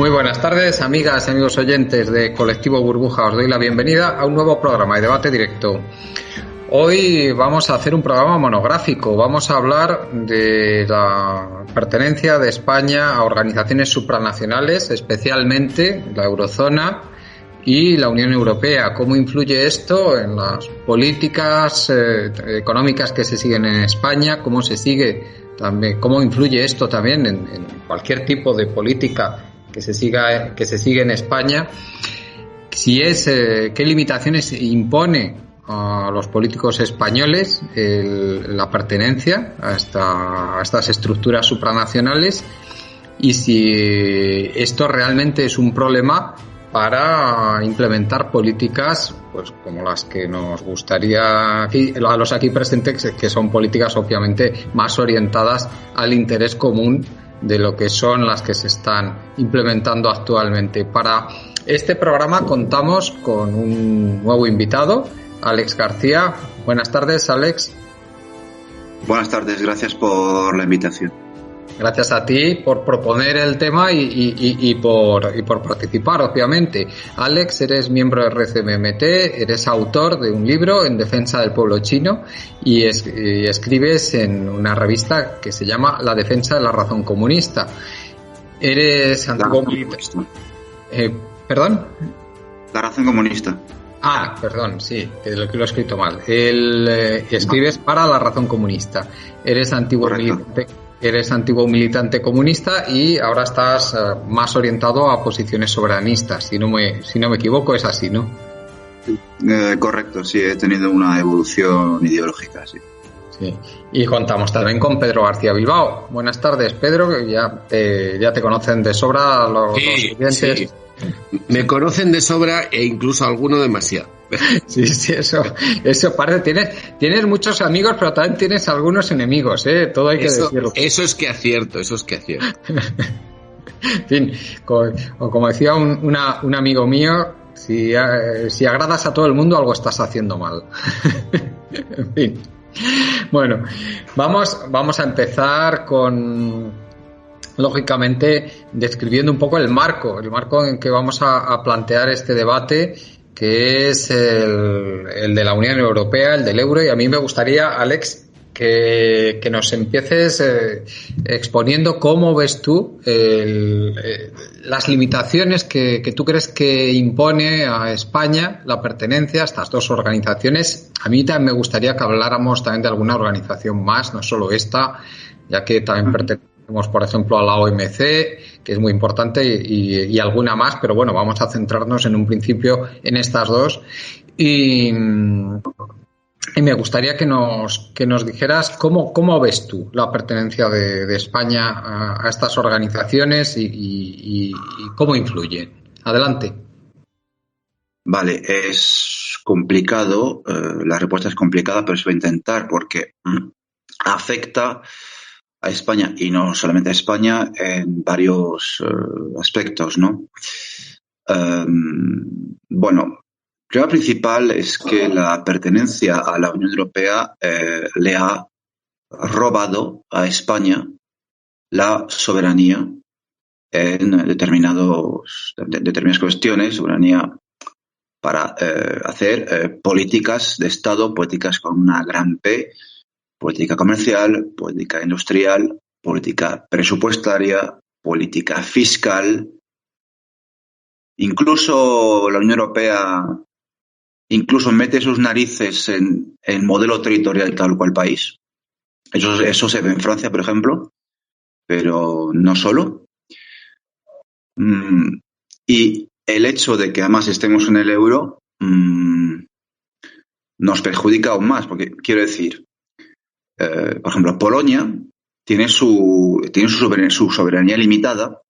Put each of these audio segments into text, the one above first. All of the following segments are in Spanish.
Muy buenas tardes, amigas y amigos oyentes de Colectivo Burbuja. Os doy la bienvenida a un nuevo programa de debate directo. Hoy vamos a hacer un programa monográfico. Vamos a hablar de la pertenencia de España a organizaciones supranacionales, especialmente la Eurozona y la Unión Europea. ¿Cómo influye esto en las políticas económicas que se siguen en España? ¿Cómo se sigue también? ¿Cómo influye esto también en cualquier tipo de política que se sigue en España? ¿Qué limitaciones impone a los políticos españoles la pertenencia a estas estructuras supranacionales, y si esto realmente es un problema para implementar políticas pues como las que nos gustaría a los aquí presentes, que son políticas obviamente más orientadas al interés común de lo que son las que se están implementando actualmente. Para este programa contamos con un nuevo invitado, Alex García. Buenas tardes, Alex. Buenas tardes, gracias por la invitación. Gracias a ti por proponer el tema y por participar, obviamente. Alex, eres miembro de RCMMT, eres autor de un libro en defensa del pueblo chino y escribes en una revista que se llama La defensa de la razón comunista. Eres antiguo militante. ¿Perdón? La razón comunista. Perdón, sí, que lo he escrito mal. Escribes para la razón comunista. Eres antiguo militante comunista y ahora estás más orientado a posiciones soberanistas. Si no me equivoco, es así, ¿no? Correcto, sí, he tenido una evolución ideológica, sí. Sí. Y contamos también con Pedro García Bilbao. Buenas tardes, Pedro, que ya te conocen de sobra los oyentes. Sí. Me conocen de sobra e incluso alguno demasiado. Sí, eso parece. Tienes muchos amigos, pero también tienes algunos enemigos, ¿eh? Todo hay que decirlo. Eso es que acierto. En fin, como decía un amigo mío, si agradas a todo el mundo, algo estás haciendo mal. En fin. Bueno, vamos a empezar lógicamente describiendo un poco el marco en que vamos a plantear este debate, que es el de la Unión Europea, el del euro. Y a mí me gustaría, Alex, que nos empieces exponiendo cómo ves tú las limitaciones que tú crees que impone a España la pertenencia a estas dos organizaciones. A mí también me gustaría que habláramos también de alguna organización más, no solo esta, ya que también pertenecemos, por ejemplo, a la OMC, que es muy importante, y alguna más, pero bueno, vamos a centrarnos en un principio en estas dos. Y me gustaría que nos dijeras cómo ves tú la pertenencia de España a estas organizaciones y cómo influye. Adelante. Vale, es complicado, la respuesta es complicada, pero se va a intentar porque afecta a España, y no solamente a España, en varios aspectos, ¿no? Bueno, el problema principal es que la pertenencia a la Unión Europea le ha robado a España la soberanía en determinadas cuestiones, soberanía para hacer políticas de Estado, políticas con una gran P, política comercial, política industrial, política presupuestaria, política fiscal. Incluso la Unión Europea mete sus narices en el modelo territorial tal cual país. Eso se ve en Francia, por ejemplo, pero no solo. Y el hecho de que además estemos en el euro nos perjudica aún más, porque quiero decir, por ejemplo, Polonia tiene su soberanía limitada,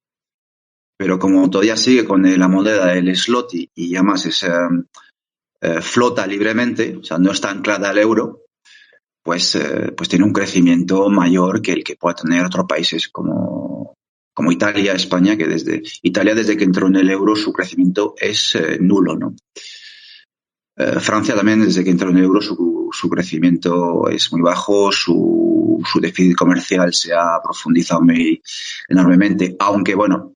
pero como todavía sigue con la moneda del zloty y además flota libremente, o sea, no está anclada al euro, pues tiene un crecimiento mayor que el que pueda tener otros países como Italia, España, que desde que entró en el euro su crecimiento es nulo, ¿no? Francia también, desde que entró en el euro, su crecimiento es muy bajo, su déficit comercial se ha profundizado enormemente, aunque bueno,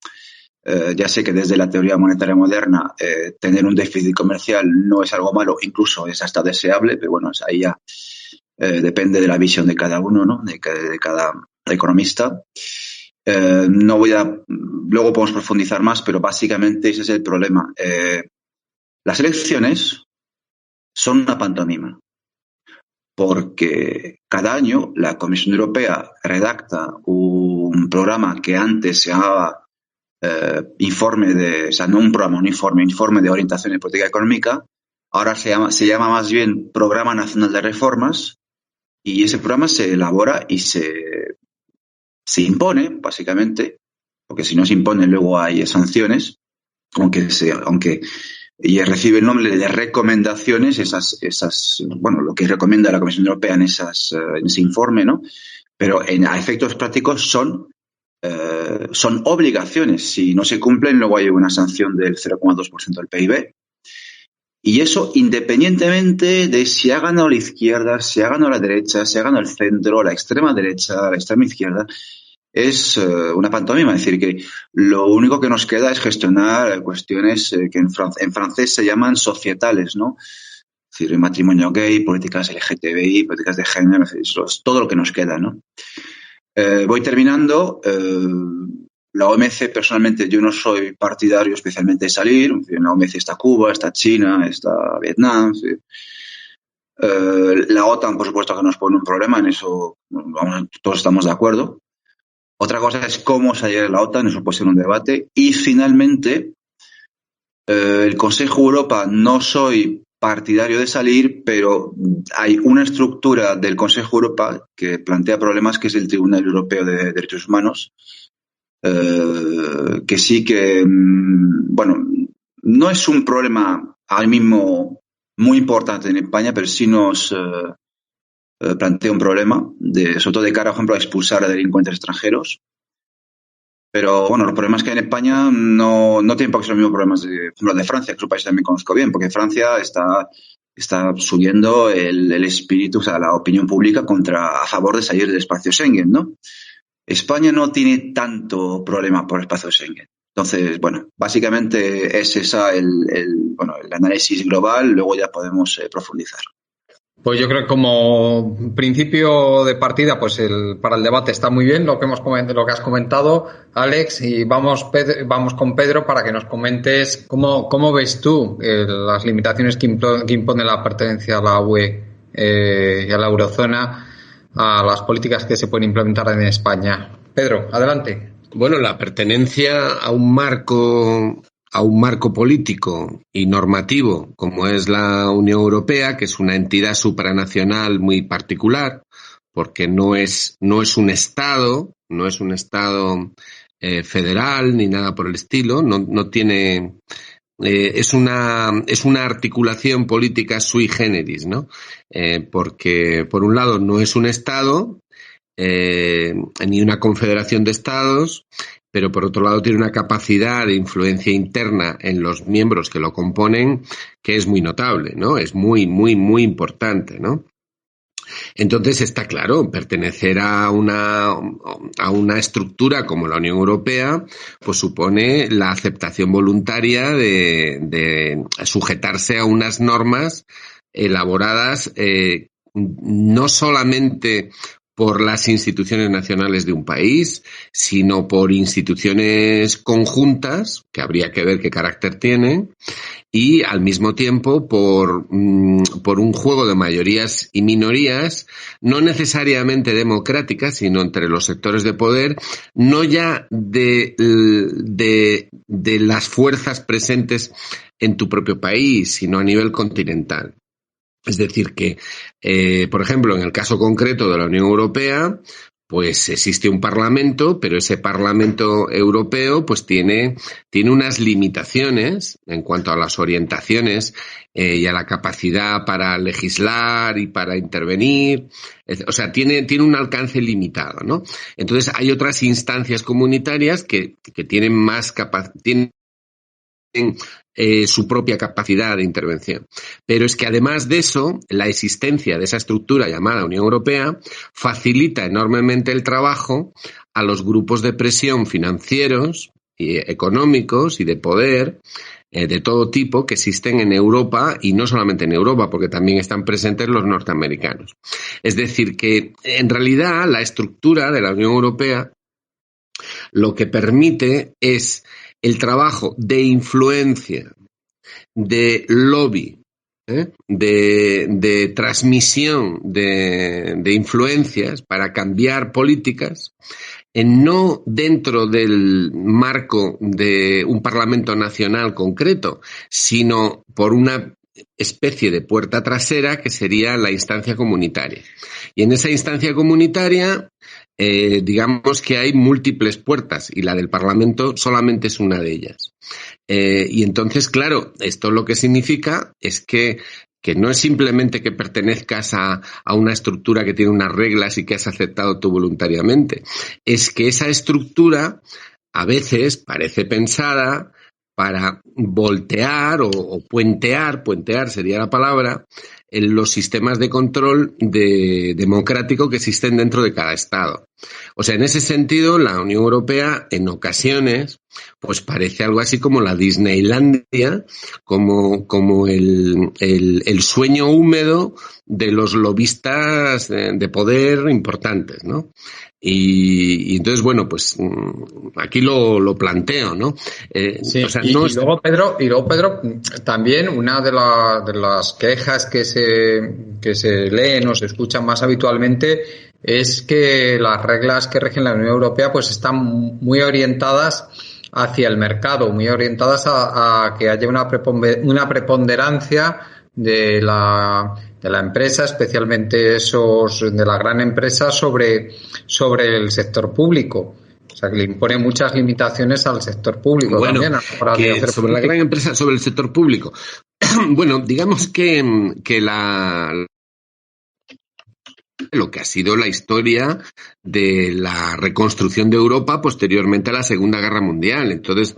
Ya sé que desde la teoría monetaria moderna tener un déficit comercial no es algo malo, incluso es hasta deseable, pero bueno, ahí ya depende de la visión de cada uno, ¿no? De cada economista. No voy a... Luego podemos profundizar más, pero básicamente ese es el problema. Las elecciones son una pantomima, porque cada año la Comisión Europea redacta un programa que antes se llamaba informe de orientación y política económica, ahora se llama más bien Programa Nacional de Reformas, y ese programa se elabora y se impone, básicamente, porque si no se impone luego hay sanciones, y recibe el nombre de recomendaciones, lo que recomienda la Comisión Europea en ese informe, ¿no? Pero a efectos prácticos son obligaciones. Si no se cumplen, luego hay una sanción del 0,2% del PIB. Y eso independientemente de si ha ganado la izquierda, si ha ganado la derecha, si ha ganado el centro, la extrema derecha, la extrema izquierda, es una pantomima. Es decir, que lo único que nos queda es gestionar cuestiones que en francés se llaman societales, ¿no? Es decir, el matrimonio gay, políticas LGTBI, políticas de género, es todo lo que nos queda, ¿no? Voy terminando. La OMC, personalmente, yo no soy partidario especialmente de salir. En la OMC está Cuba, está China, está Vietnam. ¿Sí? La OTAN, por supuesto, que nos pone un problema, en eso todos estamos de acuerdo. Otra cosa es cómo salir de la OTAN, eso puede ser un debate. Y finalmente, el Consejo de Europa, no soy partidario de salir, pero hay una estructura del Consejo de Europa que plantea problemas, que es el Tribunal Europeo de Derechos Humanos, que sí que, no es un problema ahora mismo muy importante en España, pero sí nos plantea un problema, sobre todo de cara, por ejemplo, a expulsar a delincuentes extranjeros. Pero bueno, los problemas que hay en España no tienen por qué ser los mismos problemas de Francia, que es un país que también conozco bien, porque Francia está subiendo el espíritu, o sea, la opinión pública a favor de salir del espacio Schengen, ¿no? España no tiene tanto problema por el espacio Schengen. Entonces, bueno, básicamente es el análisis global, luego ya podemos profundizar. Pues yo creo que como principio de partida, pues para el debate está muy bien lo que has comentado, Alex, y vamos con Pedro para que nos comentes cómo ves tú las limitaciones que impone la pertenencia a la UE y a la eurozona a las políticas que se pueden implementar en España. Pedro, adelante. Bueno, la pertenencia a un marco político y normativo como es la Unión Europea, que es una entidad supranacional muy particular, porque no es un Estado federal ni nada por el estilo, no tiene es una articulación política sui generis, ¿no? Porque por un lado no es un Estado ni una confederación de estados, pero por otro lado tiene una capacidad de influencia interna en los miembros que lo componen que es muy notable, ¿no? Es muy, muy, muy importante, ¿no? Entonces está claro, pertenecer a una estructura como la Unión Europea, pues supone la aceptación voluntaria de sujetarse a unas normas elaboradas no solamente por las instituciones nacionales de un país, sino por instituciones conjuntas, que habría que ver qué carácter tienen, y al mismo tiempo por un juego de mayorías y minorías, no necesariamente democráticas, sino entre los sectores de poder, no ya de las fuerzas presentes en tu propio país, sino a nivel continental. Es decir que, por ejemplo, en el caso concreto de la Unión Europea, pues existe un Parlamento, pero ese Parlamento Europeo pues tiene unas limitaciones en cuanto a las orientaciones y a la capacidad para legislar y para intervenir. O sea, tiene un alcance limitado, ¿no? Entonces hay otras instancias comunitarias que tienen más capacidad, su propia capacidad de intervención. Pero es que además de eso, la existencia de esa estructura llamada Unión Europea facilita enormemente el trabajo a los grupos de presión financieros económicos y de poder de todo tipo que existen en Europa, y no solamente en Europa, porque también están presentes los norteamericanos. Es decir, que en realidad la estructura de la Unión Europea lo que permite es el trabajo de influencia, de lobby, de transmisión de influencias para cambiar políticas, no dentro del marco de un Parlamento nacional concreto, sino por una especie de puerta trasera que sería la instancia comunitaria. Y en esa instancia comunitaria, digamos que hay múltiples puertas y la del Parlamento solamente es una de ellas. Y entonces, claro, esto lo que significa es que no es simplemente que pertenezcas a una estructura que tiene unas reglas y que has aceptado tú voluntariamente. Es que esa estructura a veces parece pensada para voltear o puentear sería la palabra, en los sistemas de control democrático que existen dentro de cada Estado. O sea, en ese sentido, la Unión Europea en ocasiones pues parece algo así como la Disneylandia, como el sueño húmedo de los lobistas de poder importantes, ¿no? Y entonces, bueno, pues aquí lo planteo, ¿no? Sí, o sea, y luego Pedro, también una de las quejas que se leen o se escuchan más habitualmente es que las reglas que rigen la Unión Europea pues están muy orientadas hacia el mercado, muy orientadas a que haya una preponderancia de la empresa, especialmente de la gran empresa sobre el sector público. O sea, que le impone muchas limitaciones al sector público. Bueno, también a la hora de hacer sobre la gran empresa, sobre el sector público. Bueno, digamos que lo que ha sido la historia de la reconstrucción de Europa posteriormente a la Segunda Guerra Mundial. Entonces,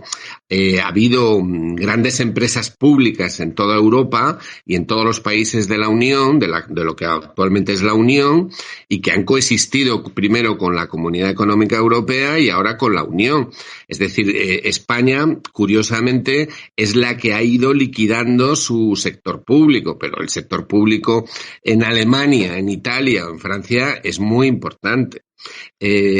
ha habido grandes empresas públicas en toda Europa y en todos los países de la Unión, de lo que actualmente es la Unión, y que han coexistido primero con la Comunidad Económica Europea y ahora con la Unión. Es decir, España, curiosamente, es la que ha ido liquidando su sector público, pero el sector público en Alemania, en Italia o en Francia es muy importante.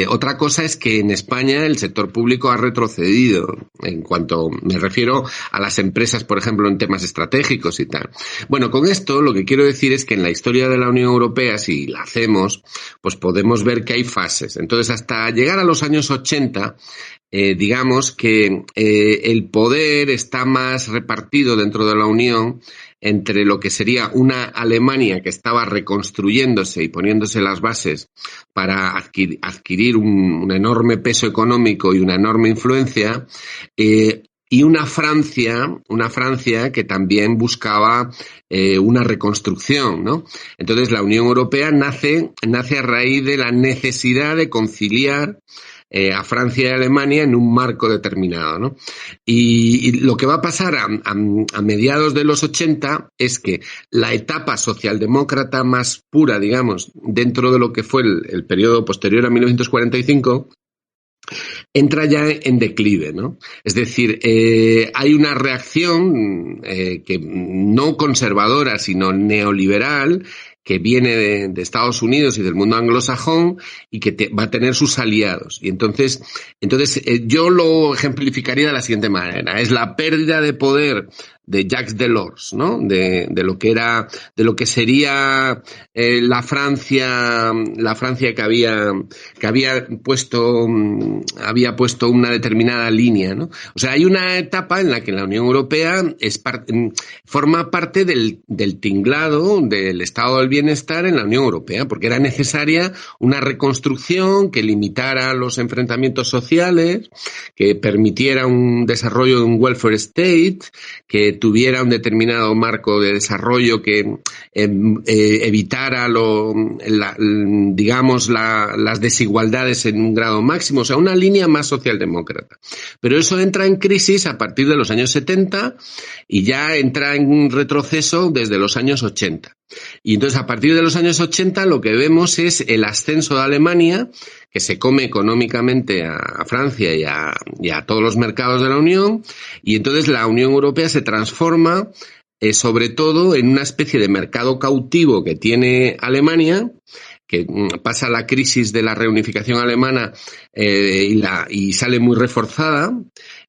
Otra cosa es que en España el sector público ha retrocedido en cuanto me refiero a las empresas, por ejemplo, en temas estratégicos y tal. Bueno, con esto lo que quiero decir es que en la historia de la Unión Europea, si la hacemos, pues podemos ver que hay fases. Entonces, hasta llegar a los años 80, digamos que el poder está más repartido dentro de la Unión entre lo que sería una Alemania que estaba reconstruyéndose y poniéndose las bases para adquirir un enorme peso económico y una enorme influencia, y una Francia que también buscaba una reconstrucción, ¿no? Entonces la Unión Europea nace a raíz de la necesidad de conciliar a Francia y a Alemania en un marco determinado, ¿no? Y lo que va a pasar a mediados de los 80 es que la etapa socialdemócrata más pura, digamos, dentro de lo que fue el periodo posterior a 1945, entra ya en declive, ¿no? Es decir, hay una reacción que no conservadora, sino neoliberal, que viene de Estados Unidos y del mundo anglosajón y que va a tener sus aliados. Y entonces yo lo ejemplificaría de la siguiente manera. Es la pérdida de poder de Jacques Delors, ¿no? De lo que sería la Francia que había puesto una determinada línea, ¿no? O sea, hay una etapa en la que la Unión Europea forma parte del tinglado del estado del bienestar en la Unión Europea, porque era necesaria una reconstrucción que limitara los enfrentamientos sociales, que permitiera un desarrollo de un welfare state, que tuviera un determinado marco de desarrollo que evitara las desigualdades en un grado máximo, o sea, una línea más socialdemócrata. Pero eso entra en crisis a partir de los años 70 y ya entra en un retroceso desde los años 80. Y entonces, a partir de los años 80, lo que vemos es el ascenso de Alemania, que se come económicamente a Francia y a todos los mercados de la Unión, y entonces la Unión Europea se transforma sobre todo en una especie de mercado cautivo que tiene Alemania, que pasa la crisis de la reunificación alemana y sale muy reforzada.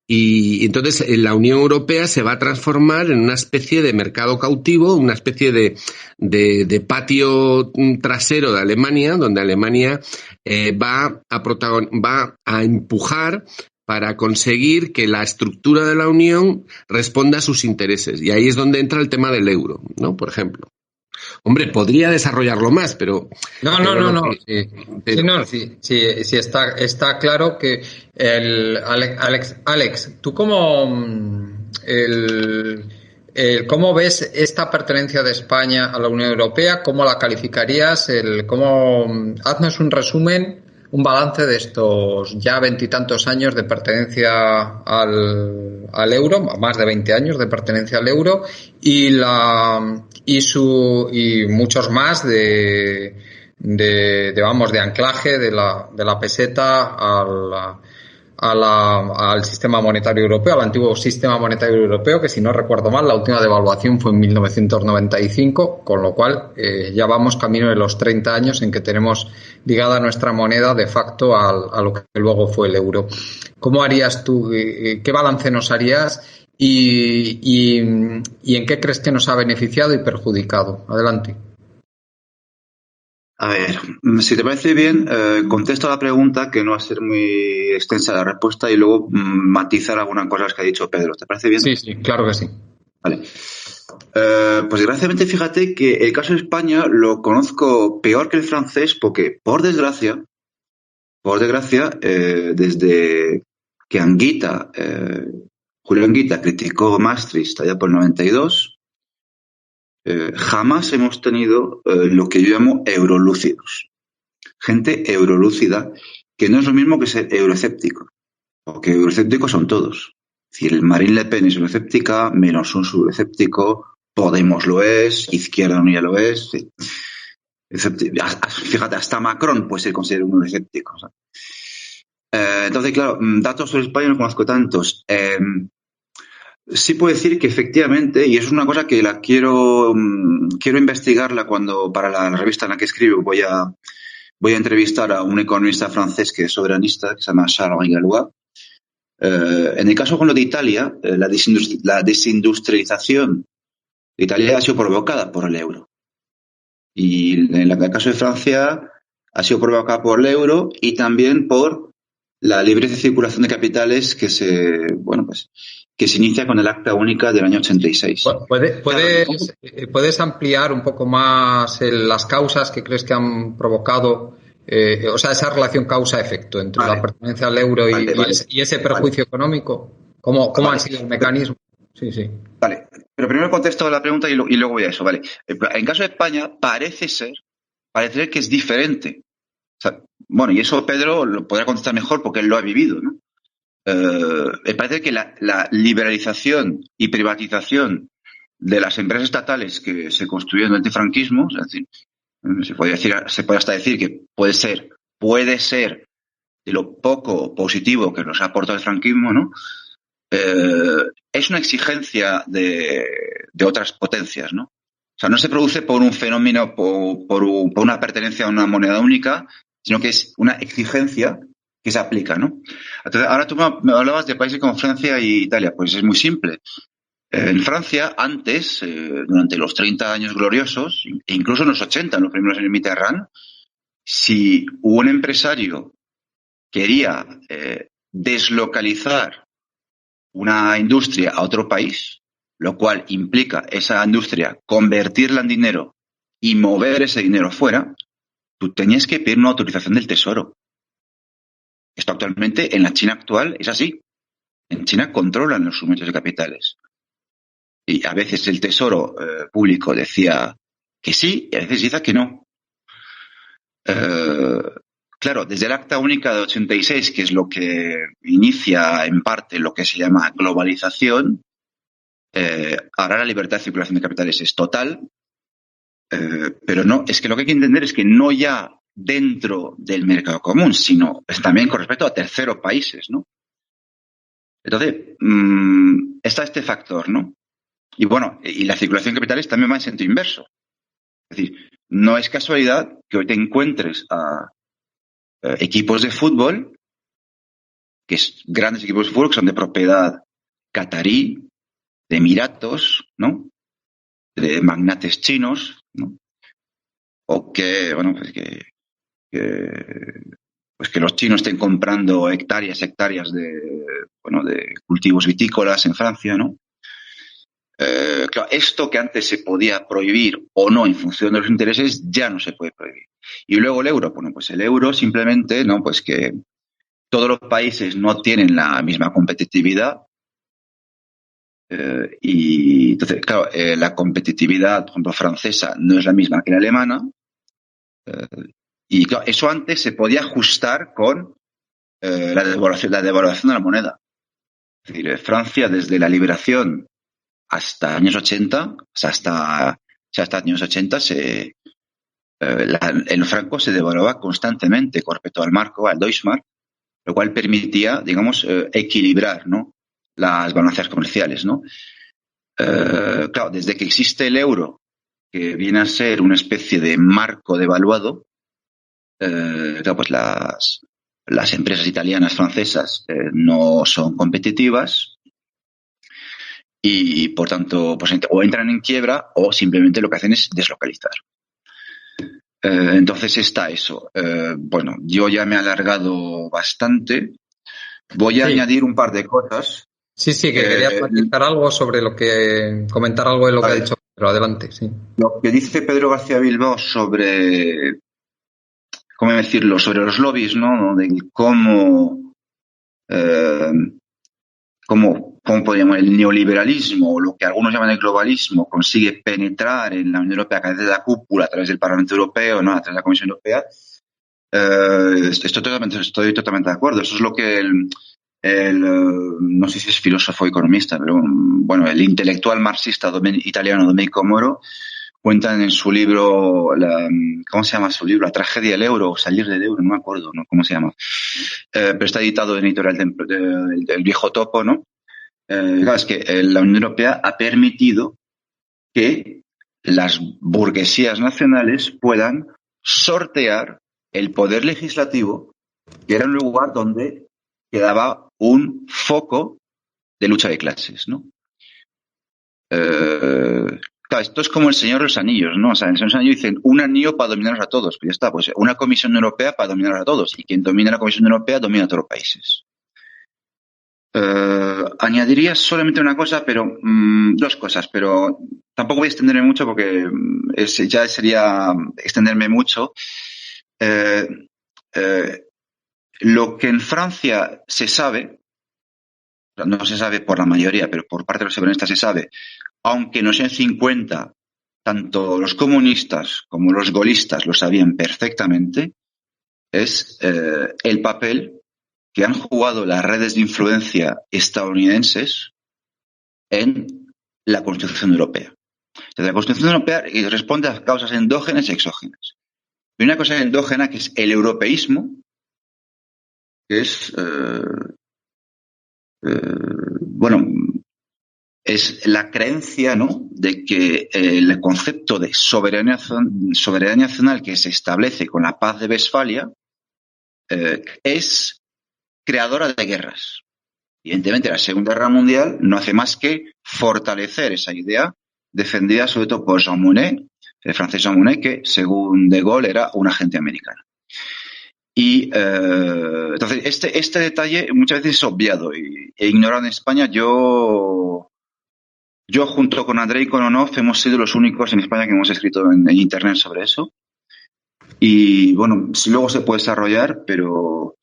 Y entonces la Unión Europea se va a transformar en una especie de mercado cautivo, una especie de patio trasero de Alemania, donde Alemania va a empujar para conseguir que la estructura de la Unión responda a sus intereses. Y ahí es donde entra el tema del euro, ¿no? Por ejemplo. Hombre, podría desarrollarlo más, pero... No. Sí, está claro que Alex, ¿tú cómo ves esta pertenencia de España a la Unión Europea? ¿Cómo la calificarías? Haznos un resumen, un balance de estos ya 20 y tantos años de pertenencia al euro, más de 20 años de pertenencia al euro, y muchos más de anclaje de la peseta al sistema monetario europeo, al antiguo sistema monetario europeo, que si no recuerdo mal, la última devaluación fue en 1995, con lo cual ya vamos camino de los 30 años en que tenemos ligada nuestra moneda de facto a lo que luego fue el euro. ¿Cómo harías tú? ¿Qué balance nos harías? ¿Y en qué crees que nos ha beneficiado y perjudicado? Adelante. A ver, si te parece bien, contesto a la pregunta, que no va a ser muy extensa la respuesta, y luego matizar algunas cosas que ha dicho Pedro. ¿Te parece bien? Sí, claro que sí. Vale. Pues desgraciadamente, fíjate que el caso de España lo conozco peor que el francés, porque, por desgracia, desde que Julio Anguita criticó Maastricht allá por el 92, jamás hemos tenido lo que yo llamo eurolúcidos. Gente eurolúcida, que no es lo mismo que ser euroescéptico, porque euroescépticos son todos. Es decir, Marine Le Pen es euroescéptica, menos un euroescéptico, Podemos lo es, Izquierda Unida lo es. Sí. Fíjate, hasta Macron puede ser considerado un euroescéptico. Entonces, claro, datos sobre España no conozco tantos. Sí puedo decir que efectivamente, y es una cosa que la quiero investigarla para la revista en la que escribo, voy a entrevistar a un economista francés que es soberanista, que se llama Charles Galois. En el caso con lo de Italia, la desindustrialización de Italia ha sido provocada por el euro. Y en el caso de Francia ha sido provocada por el euro y también por la libre circulación de capitales que se inicia con el Acta Única del año 86. ¿Puedes ampliar un poco más las causas que crees que han provocado, esa relación causa-efecto entre la pertenencia al euro y ese perjuicio económico? ¿Cómo han sido el mecanismo? Sí. Vale, pero primero contesto la pregunta y luego voy a eso, ¿vale? En caso de España, parece ser que es diferente. O sea, bueno, y eso Pedro lo podrá contestar mejor porque él lo ha vivido, ¿no? Me parece que la liberalización y privatización de las empresas estatales que se construyeron durante el franquismo, es decir, se puede hasta decir que puede ser de lo poco positivo que nos ha aportado el franquismo, ¿no? Es una exigencia de otras potencias, ¿no? O sea, no se produce por un fenómeno, por una pertenencia a una moneda única, sino que es una exigencia que se aplica, ¿no? Entonces, ahora tú me hablabas de países como Francia y Italia. Pues es muy simple. En Francia, antes, durante los 30 años gloriosos, e incluso en los 80, en los primeros años de Mitterrand, si un empresario quería deslocalizar una industria a otro país, lo cual implica esa industria convertirla en dinero y mover ese dinero fuera, tú tenías que pedir una autorización del Tesoro. Esto actualmente, en la China actual, es así. En China controlan los suministros de capitales. Y a veces el Tesoro público decía que sí y a veces dice que no. Claro, desde el Acta Única de 86, que es lo que inicia en parte lo que se llama globalización, ahora la libertad de circulación de capitales es total Pero no, es que lo que hay que entender es que no ya dentro del mercado común, sino también con respecto a terceros países, ¿no? Entonces, está este factor, ¿no? Y bueno, y la circulación de capitales también va en sentido inverso. Es decir, no es casualidad que hoy te encuentres a equipos de fútbol, grandes equipos de fútbol que son de propiedad catarí, de Emiratos, ¿no? De magnates chinos, ¿no? O que, bueno, pues que los chinos estén comprando hectáreas de cultivos vitícolas en Francia, ¿no? Claro, esto que antes se podía prohibir o no en función de los intereses, ya no se puede prohibir. Y luego el euro, bueno, pues el euro simplemente, ¿no? Pues que todos los países no tienen la misma competitividad. Y entonces, claro, la competitividad, por ejemplo, francesa no es la misma que la alemana. Y claro, eso antes se podía ajustar con la devaluación de la moneda. Es decir, Francia desde la liberación hasta años 80, hasta años 80 el franco se devaluaba constantemente con respecto al marco, al Deutschmark, lo cual permitía, digamos, equilibrar, ¿no? Las balanzas comerciales, ¿no? Claro, desde que existe el euro, que viene a ser una especie de marco devaluado, claro, pues las empresas italianas, francesas, no son competitivas y, por tanto, pues o entran en quiebra o simplemente lo que hacen es deslocalizar. Entonces está eso. Bueno, yo ya me he alargado bastante. Voy a añadir un par de cosas. Sí, que quería matizar algo comentar algo de lo que ha dicho Pedro. Adelante, sí. Lo que dice Pedro García Bilbao sobre, ¿cómo decirlo?, sobre los lobbies, ¿no? De cómo podríamos, el neoliberalismo, o lo que algunos llaman el globalismo, consigue penetrar en la Unión Europea a través de la cúpula, a través del Parlamento Europeo, ¿no? A través de la Comisión Europea. Estoy totalmente de acuerdo. Eso es lo que no sé si es filósofo o economista, pero bueno, el intelectual marxista italiano Domenico Moro cuentan en su libro, ¿cómo se llama su libro? La tragedia del euro, o salir del euro, no me acuerdo, ¿no? ¿Cómo se llama? Pero está editado en editorial del Viejo Topo, ¿no? Claro, es que la Unión Europea ha permitido que las burguesías nacionales puedan sortear el poder legislativo, que era un lugar donde quedaba un foco de lucha de clases, ¿no? Claro, esto es como el Señor de los Anillos, ¿no? O sea, en el Señor de los Anillos dicen un anillo para dominarnos a todos, pues ya está, pues una Comisión Europea para dominar a todos, y quien domina la Comisión Europea domina a todos los países. Añadiría solamente una cosa, pero dos cosas, pero tampoco voy a extenderme mucho porque ya sería extenderme mucho. Lo que en Francia se sabe, no se sabe por la mayoría, pero por parte de los soberanistas se sabe, aunque en los años 50 tanto los comunistas como los gaullistas lo sabían perfectamente, es el papel que han jugado las redes de influencia estadounidenses en la Constitución Europea. Entonces, la Constitución Europea responde a causas endógenas y exógenas. Y una cosa endógena que es el europeísmo, que es, es la creencia, ¿no?, de que el concepto de soberanía nacional que se establece con la Paz de Westfalia es creadora de guerras. Evidentemente, la Segunda Guerra Mundial no hace más que fortalecer esa idea defendida sobre todo por Jean Monnet, el francés Jean Monnet, que según De Gaulle era un agente americano. Y entonces este detalle muchas veces es obviado e ignorado en España. Yo junto con Andrei Kononov hemos sido los únicos en España que hemos escrito en internet sobre eso. Y bueno, si luego se puede desarrollar, pero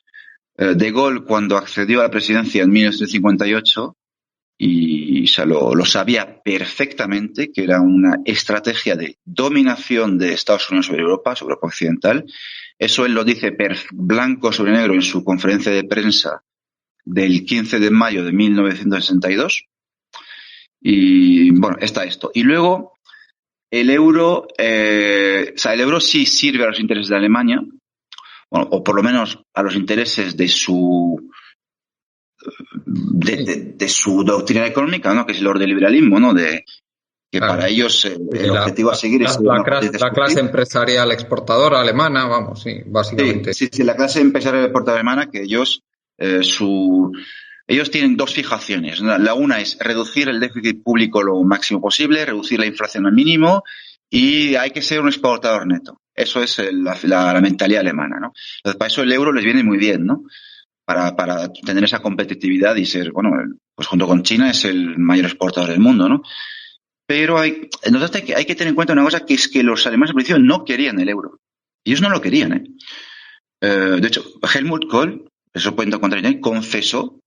De Gaulle, cuando accedió a la presidencia en 1958, y lo sabía perfectamente, que era una estrategia de dominación de Estados Unidos sobre Europa occidental. Eso él lo dice blanco sobre negro en su conferencia de prensa del 15 de mayo de 1962. Y bueno, está esto. Y luego, el euro, el euro sí sirve a los intereses de Alemania, bueno, o por lo menos a los intereses de su doctrina económica, ¿no? Que es el ordoliberalismo, ¿no? Que claro, para ellos el objetivo a seguir es la clase empresarial exportadora alemana, vamos, sí, básicamente. Sí, la clase empresarial exportadora alemana, que ellos tienen dos fijaciones. La una es reducir el déficit público lo máximo posible, reducir la inflación al mínimo, y hay que ser un exportador neto. Eso es la mentalidad alemana, ¿no? Entonces, para eso el euro les viene muy bien, ¿no? Para tener esa competitividad y ser, bueno, pues junto con China es el mayor exportador del mundo, ¿no? Pero hay que tener en cuenta una cosa, que es que los alemanes al principio no querían el euro. Ellos no lo querían, ¿eh? De hecho, Helmut Kohl, eso puede encontrar, confesó: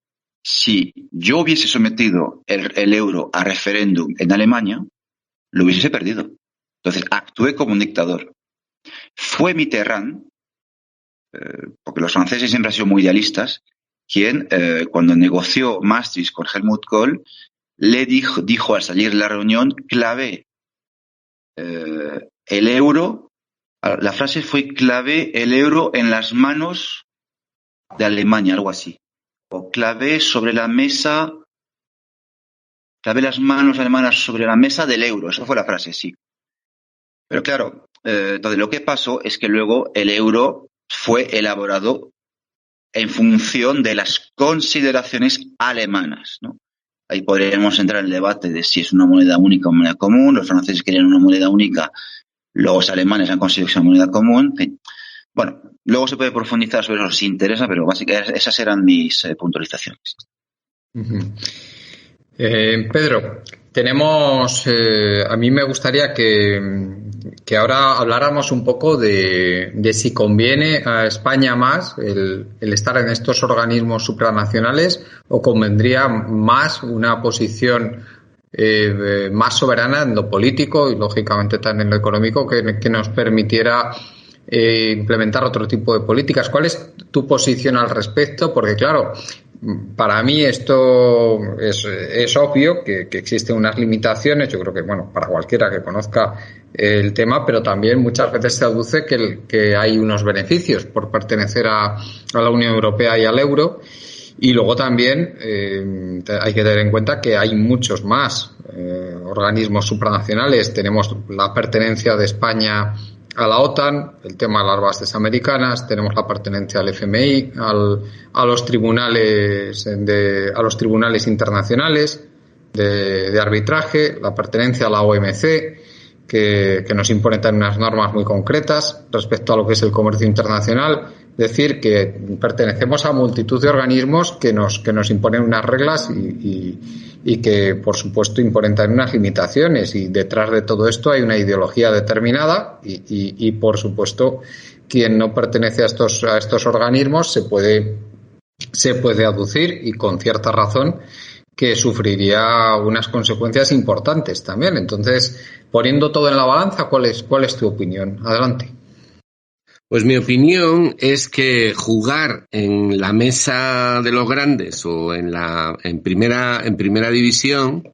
si yo hubiese sometido el euro a referéndum en Alemania, lo hubiese perdido. Entonces, actué como un dictador. Fue Mitterrand, porque los franceses siempre han sido muy idealistas, quien, cuando negoció Maastricht con Helmut Kohl, le dijo al salir de la reunión clave el euro. La frase fue: clave el euro en las manos de Alemania, algo así. O clave las manos alemanas sobre la mesa del euro. Esa fue la frase, sí. Pero claro, entonces lo que pasó es que luego el euro fue elaborado en función de las consideraciones alemanas, ¿no? Ahí podríamos entrar en el debate de si es una moneda única o moneda común. Los franceses querían una moneda única, los alemanes han conseguido que sea una moneda común. En fin. Bueno, luego se puede profundizar sobre eso si interesa, pero básicamente esas eran mis puntualizaciones. Uh-huh. Pedro, tenemos, a mí me gustaría que ahora habláramos un poco de si conviene a España más el estar en estos organismos supranacionales o convendría más una posición más soberana en lo político y lógicamente también en lo económico que nos permitiera implementar otro tipo de políticas. ¿Cuál es tu posición al respecto? Porque claro, para mí esto es obvio que existen unas limitaciones. Yo creo que, bueno, para cualquiera que conozca el tema, pero también muchas veces se aduce que hay unos beneficios por pertenecer a la Unión Europea y al euro. Y luego también hay que tener en cuenta que hay muchos más organismos supranacionales. Tenemos la pertenencia de España a la OTAN, el tema de las bases americanas, tenemos la pertenencia al FMI, a los tribunales internacionales de arbitraje, la pertenencia a la OMC, que nos impone también unas normas muy concretas respecto a lo que es el comercio internacional. Es decir, que pertenecemos a multitud de organismos que nos imponen unas reglas y que, por supuesto, imponen también unas limitaciones. Y detrás de todo esto hay una ideología determinada y por supuesto, quien no pertenece a estos organismos se puede aducir, y con cierta razón, que sufriría unas consecuencias importantes también. Entonces, poniendo todo en la balanza, ¿cuál es tu opinión? Adelante. Pues mi opinión es que jugar en la mesa de los grandes o en primera división,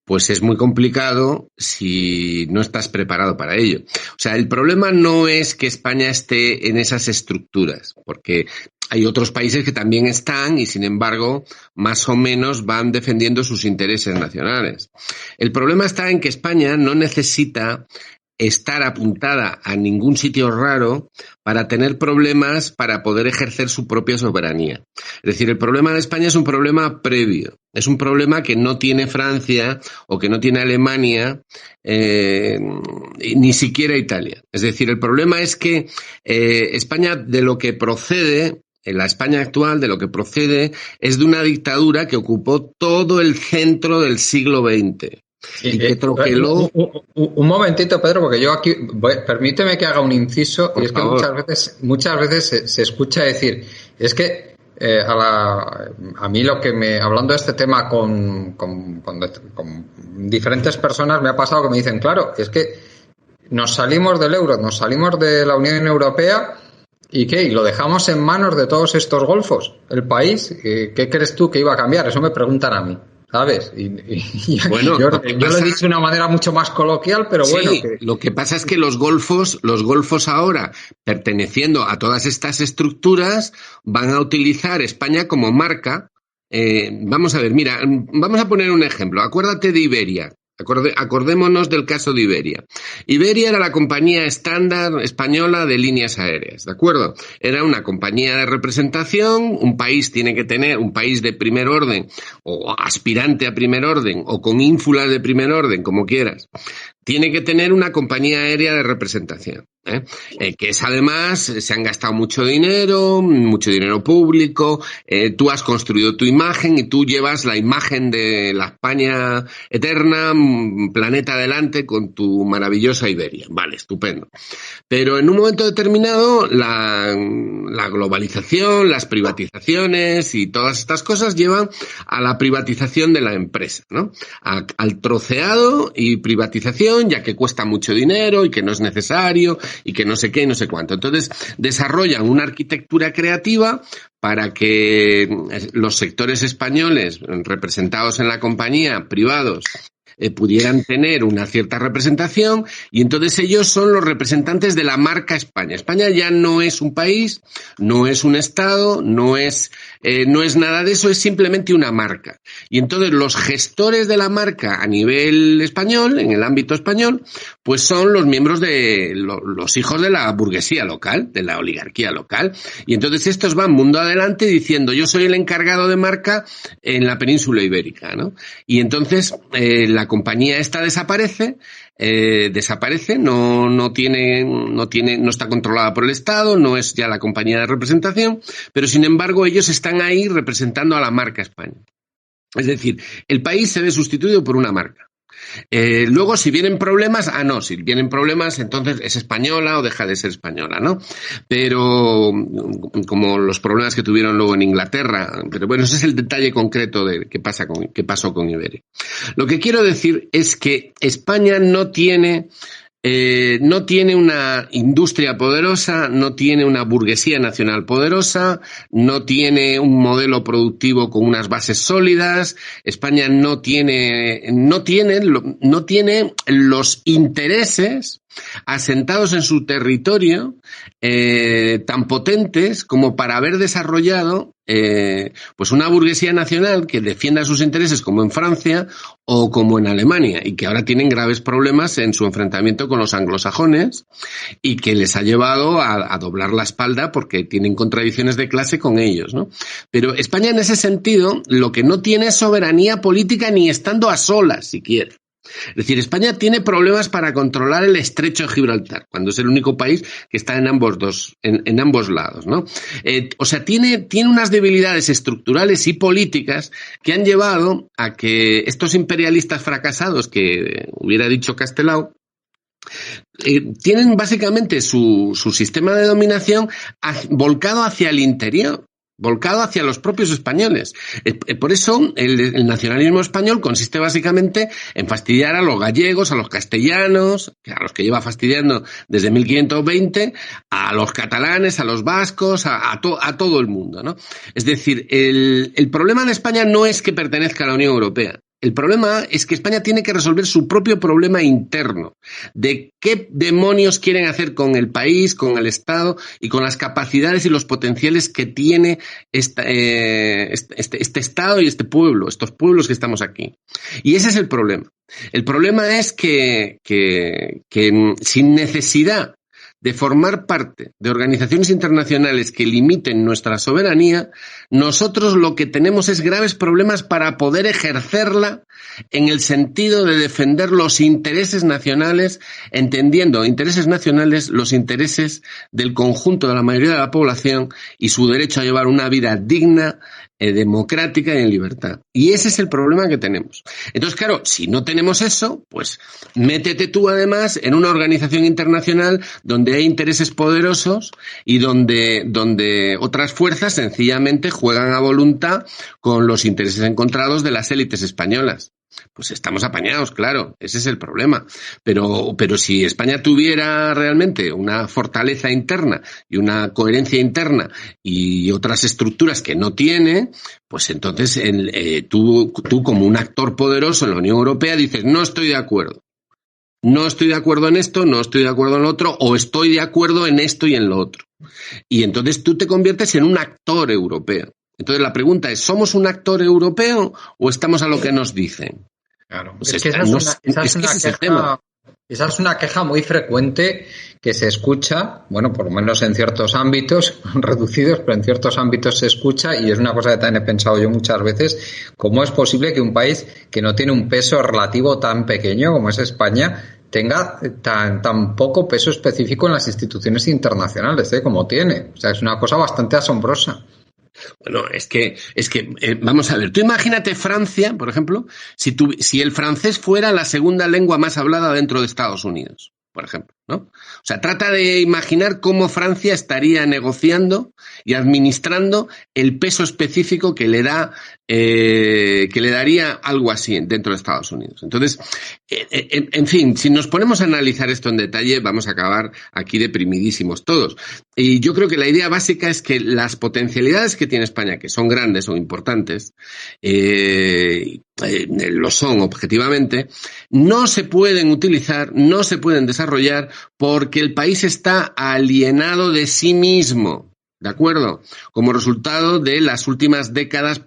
pues es muy complicado si no estás preparado para ello. O sea, el problema no es que España esté en esas estructuras, porque hay otros países que también están y, sin embargo, más o menos van defendiendo sus intereses nacionales. El problema está en que España no necesita estar apuntada a ningún sitio raro para tener problemas para poder ejercer su propia soberanía. Es decir, el problema de España es un problema previo, es un problema que no tiene Francia o que no tiene Alemania, ni siquiera Italia. Es decir, el problema es que España, de lo que procede, en la España actual, de lo que procede es de una dictadura que ocupó todo el centro del siglo XX. Y que troqueló. Un momentito, Pedro, porque yo aquí permíteme que haga un inciso. Por y es favor. Que muchas veces se escucha decir, es que a mí hablando de este tema con diferentes personas, me ha pasado que me dicen, claro, es que nos salimos del euro, nos salimos de la Unión Europea. ¿Y qué? ¿Y lo dejamos en manos de todos estos golfos? ¿El país? ¿Qué crees tú que iba a cambiar? Eso me preguntan a mí. ¿sabes? Bueno, yo lo he dicho de una manera mucho más coloquial, pero sí, bueno. Lo que pasa es que los golfos ahora, perteneciendo a todas estas estructuras, van a utilizar España como marca. Vamos a ver, mira, vamos a poner un ejemplo. Acuérdate de Iberia. Acordémonos del caso de Iberia. Iberia era la compañía estándar española de líneas aéreas, ¿de acuerdo? Era una compañía de representación, un país tiene que tener, un país de primer orden, o aspirante a primer orden, o con ínfulas de primer orden, como quieras. Tiene que tener una compañía aérea de representación, que es además, se han gastado mucho dinero público, tú has construido tu imagen y tú llevas la imagen de la España eterna, planeta adelante con tu maravillosa Iberia. Vale, estupendo. Pero en un momento determinado la globalización, las privatizaciones y todas estas cosas llevan a la privatización de la empresa, ¿no? Al troceado y privatización, ya que cuesta mucho dinero y que no es necesario y que no sé qué y no sé cuánto. Entonces desarrollan una arquitectura creativa para que los sectores españoles representados en la compañía, privados, pudieran tener una cierta representación, y entonces ellos son los representantes de la marca España. España ya no es un país, no es un estado, no es nada de eso, es simplemente una marca. Y entonces los gestores de la marca a nivel español, en el ámbito español, pues son los miembros de los hijos de la burguesía local, de la oligarquía local. Y entonces estos van mundo adelante diciendo: yo soy el encargado de marca en la península ibérica, ¿no? Y entonces la compañía esta desaparece, no está controlada por el Estado, no es ya la compañía de representación, pero sin embargo ellos están ahí representando a la marca España. Es decir, el país se ve sustituido por una marca. Luego, si vienen problemas, si vienen problemas, entonces es española o deja de ser española, ¿no? Pero, como los problemas que tuvieron luego en Inglaterra, pero bueno, ese es el detalle concreto de qué pasó con Iberia. Lo que quiero decir es que España no tiene una industria poderosa, no tiene una burguesía nacional poderosa, no tiene un modelo productivo con unas bases sólidas. España no tiene los intereses asentados en su territorio tan potentes como para haber desarrollado pues una burguesía nacional que defienda sus intereses, como en Francia o como en Alemania, y que ahora tienen graves problemas en su enfrentamiento con los anglosajones, y que les ha llevado a doblar la espalda porque tienen contradicciones de clase con ellos, ¿no? Pero España, en ese sentido, lo que no tiene es soberanía política, ni estando a solas siquiera. Es decir, España tiene problemas para controlar el estrecho de Gibraltar, cuando es el único país que está en ambos lados, ¿no? O sea, tiene unas debilidades estructurales y políticas que han llevado a que estos imperialistas fracasados, que hubiera dicho Castelao, tienen básicamente su sistema de dominación volcado hacia el interior, volcado hacia los propios españoles. Por eso el nacionalismo español consiste básicamente en fastidiar a los gallegos, a los castellanos, a los que lleva fastidiando desde 1520, a los catalanes, a los vascos, a todo el mundo, ¿no? Es decir, el problema de España no es que pertenezca a la Unión Europea. El problema es que España tiene que resolver su propio problema interno, de qué demonios quieren hacer con el país, con el Estado y con las capacidades y los potenciales que tiene este Estado y este pueblo, estos pueblos que estamos aquí. Y ese es el problema. El problema es que sin necesidad de formar parte de organizaciones internacionales que limiten nuestra soberanía, nosotros lo que tenemos es graves problemas para poder ejercerla en el sentido de defender los intereses nacionales, entendiendo intereses nacionales los intereses del conjunto de la mayoría de la población y su derecho a llevar una vida digna, democrática y en libertad. Y ese es el problema que tenemos. Entonces, claro, si no tenemos eso, pues métete tú además en una organización internacional donde hay intereses poderosos y donde otras fuerzas sencillamente juegan a voluntad con los intereses encontrados de las élites españolas. pues estamos apañados, claro, ese es el problema. Pero si España tuviera realmente una fortaleza interna y una coherencia interna y otras estructuras que no tiene, pues entonces tú como un actor poderoso en la Unión Europea dices, no estoy de acuerdo. No estoy de acuerdo en esto, no estoy de acuerdo en lo otro, o estoy de acuerdo en esto y en lo otro. Y entonces tú te conviertes en un actor europeo. Entonces la pregunta es, ¿somos un actor europeo o estamos a lo que nos dicen? Claro, pues es que esa es una queja muy frecuente que se escucha, bueno, por lo menos en ciertos ámbitos, reducidos, pero en ciertos ámbitos se escucha, y es una cosa que también he pensado yo muchas veces, ¿cómo es posible que un país que no tiene un peso relativo tan pequeño como es España tenga tan poco peso específico en las instituciones internacionales, como tiene? O sea, es una cosa bastante asombrosa. Bueno, es que vamos a ver, tú imagínate Francia, por ejemplo, si el francés fuera la segunda lengua más hablada dentro de Estados Unidos, por ejemplo, ¿no? O sea, trata de imaginar cómo Francia estaría negociando y administrando el peso específico que le daría algo así dentro de Estados Unidos. Entonces, en fin, si nos ponemos a analizar esto en detalle, vamos a acabar aquí deprimidísimos todos. Y yo creo que la idea básica es que las potencialidades que tiene España, que son grandes o importantes, lo son objetivamente, no se pueden utilizar, no se pueden desarrollar porque el país está alienado de sí mismo. ¿De acuerdo? Como resultado de las últimas décadas,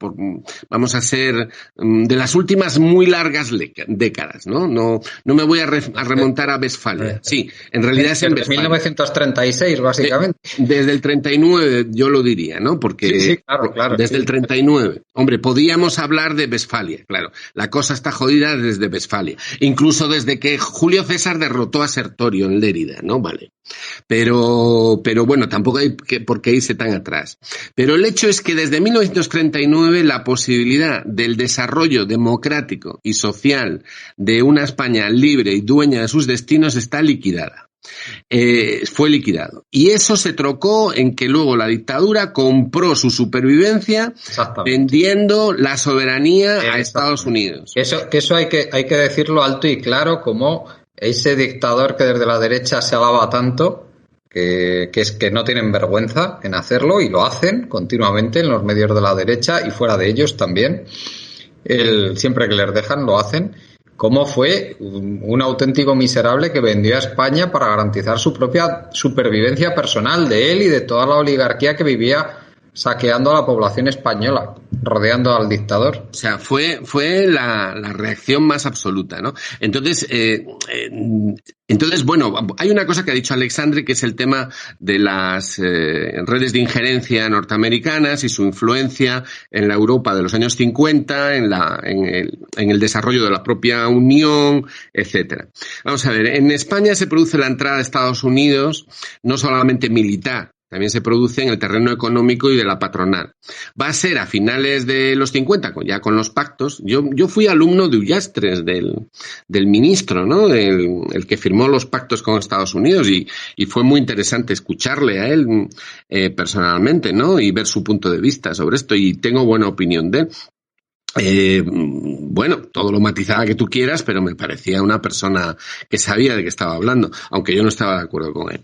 de las últimas muy largas décadas, ¿no? No me voy a remontar a Westfalia. Sí, en realidad es en Westfalia. 1936, básicamente. Desde el 39, yo lo diría, ¿no? Porque sí, claro. Desde el 39. Hombre, podíamos hablar de Westfalia, claro. La cosa está jodida desde Westfalia. Incluso desde que Julio César derrotó a Sertorio en Lérida, ¿no? Vale. Pero bueno, tampoco hay por qué irse tan atrás. Pero el hecho es que desde 1939 la posibilidad del desarrollo democrático y social de una España libre y dueña de sus destinos está liquidada. Fue liquidado. Y eso se trocó en que luego la dictadura compró su supervivencia vendiendo la soberanía a Estados Unidos. Eso hay que decirlo alto y claro, como ese dictador que desde la derecha se alaba tanto, que es que no tienen vergüenza en hacerlo, y lo hacen continuamente en los medios de la derecha y fuera de ellos también. Siempre que les dejan lo hacen. Cómo fue un auténtico miserable que vendió a España para garantizar su propia supervivencia personal de él y de toda la oligarquía que vivía saqueando a la población española, rodeando al dictador. O sea, fue la reacción más absoluta, ¿no? Entonces, bueno, hay una cosa que ha dicho Alexandre, que es el tema de las redes de injerencia norteamericanas y su influencia en la Europa de los años 50, en el desarrollo de la propia Unión, etcétera. Vamos a ver, en España se produce la entrada de Estados Unidos, no solamente militar, también se produce en el terreno económico y de la patronal. Va a ser a finales de los 50, ya con los pactos. Yo fui alumno de Ullastres, del ministro, ¿no? El que firmó los pactos con Estados Unidos, y fue muy interesante escucharle a él personalmente, ¿no? Y ver su punto de vista sobre esto, y tengo buena opinión de él. Bueno, todo lo matizada que tú quieras, pero me parecía una persona que sabía de qué estaba hablando, aunque yo no estaba de acuerdo con él.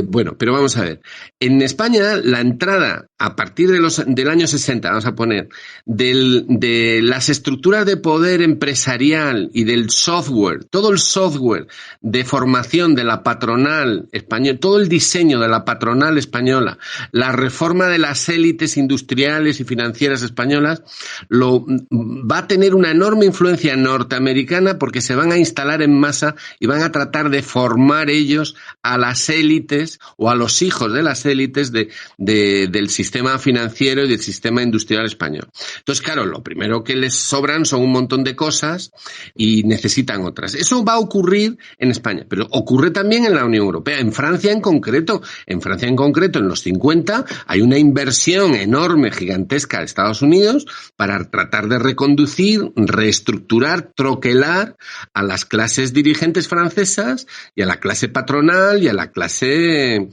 Bueno, pero vamos a ver. En España, la entrada a partir del año 60, vamos a poner, de las estructuras de poder empresarial y del software, todo el software de formación de la patronal española, todo el diseño de la patronal española, la reforma de las élites industriales y financieras españolas, va a tener una enorme influencia norteamericana, porque se van a instalar en masa y van a tratar de formar ellos a las élites o a los hijos de las élites del sistema financiero y del sistema industrial español. Entonces, claro, lo primero que les sobran son un montón de cosas y necesitan otras. Eso va a ocurrir en España, pero ocurre también en la Unión Europea. En Francia en concreto, en los 50, hay una inversión enorme, gigantesca de Estados Unidos para tratar de reconducir, reestructurar, troquelar a las clases dirigentes francesas y a la clase patronal y a la clase